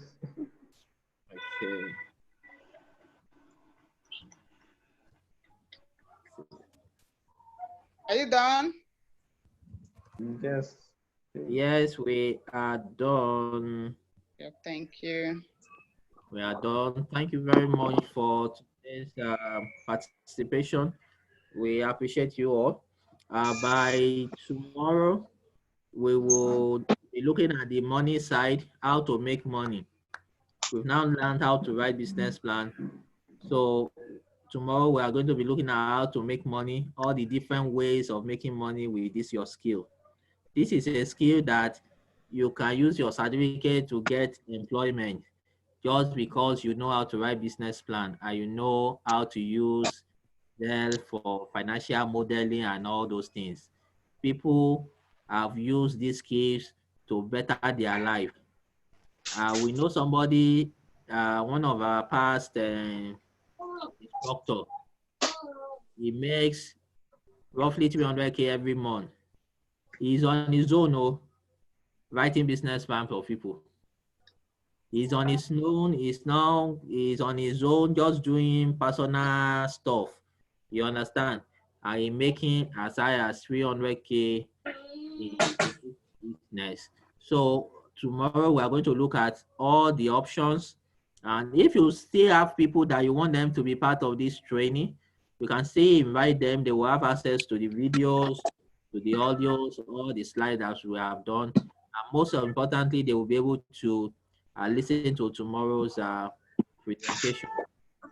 Okay. Are you done? Yes. Yes, we are done. Yeah, thank you. We are done. Thank you very much for today's participation. We appreciate you all. By tomorrow, we will be looking at the money side, how to make money. We've now learned how to write business plan. So tomorrow we are going to be looking at how to make money, all the different ways of making money with this your skill. This is a skill that you can use your certificate to get employment just because you know how to write business plan and you know how to use them for financial modeling and all those things. People have used these skills to better their life. We know somebody, one of our past instructor, he makes roughly 300K every month. He's on his own, writing business plan for people. He's on his own, he's on his own, just doing personal stuff. You understand? And he making as high as 300K in business. So tomorrow we are going to look at all the options. And if you still have people that you want them to be part of this training, you can still invite them. They will have access to the videos, to the audios, all the slides that we have done. And most importantly, they will be able to listen to tomorrow's presentation.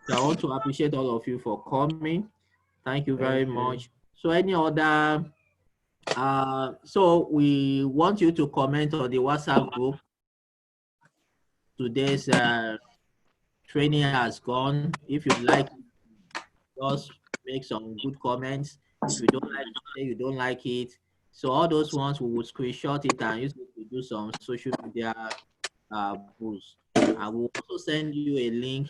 So I want to appreciate all of you for coming. Thank you very much. So any other, so we want you to comment on the WhatsApp group. Today's training has gone. If you like, just make some good comments. If you don't like it, you don't like it. So all those ones, we will screenshot it and use it to do some social media boost. I will also send you a link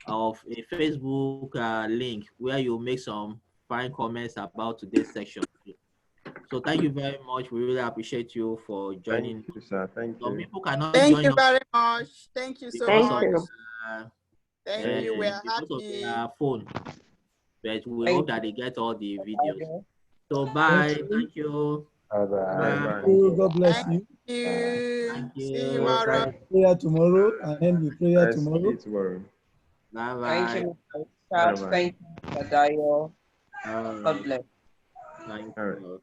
of a Facebook link where you make some fine comments about today's section. So thank you very much. We really appreciate you for joining. Thank you, sir. Thank you. Some people cannot Thank join you us very much. Thank you so because much. Thank you. We are because of happy. their phone, but we Thank hope that they get all the videos. So bye. Thank you. Bye-bye. God bless you. Thank you. See you tomorrow. Prayer tomorrow and end with prayer tomorrow. Bye bye. Thank you, Mr. Richard. Thank you, Mr. Dayo. God bless. Thank you.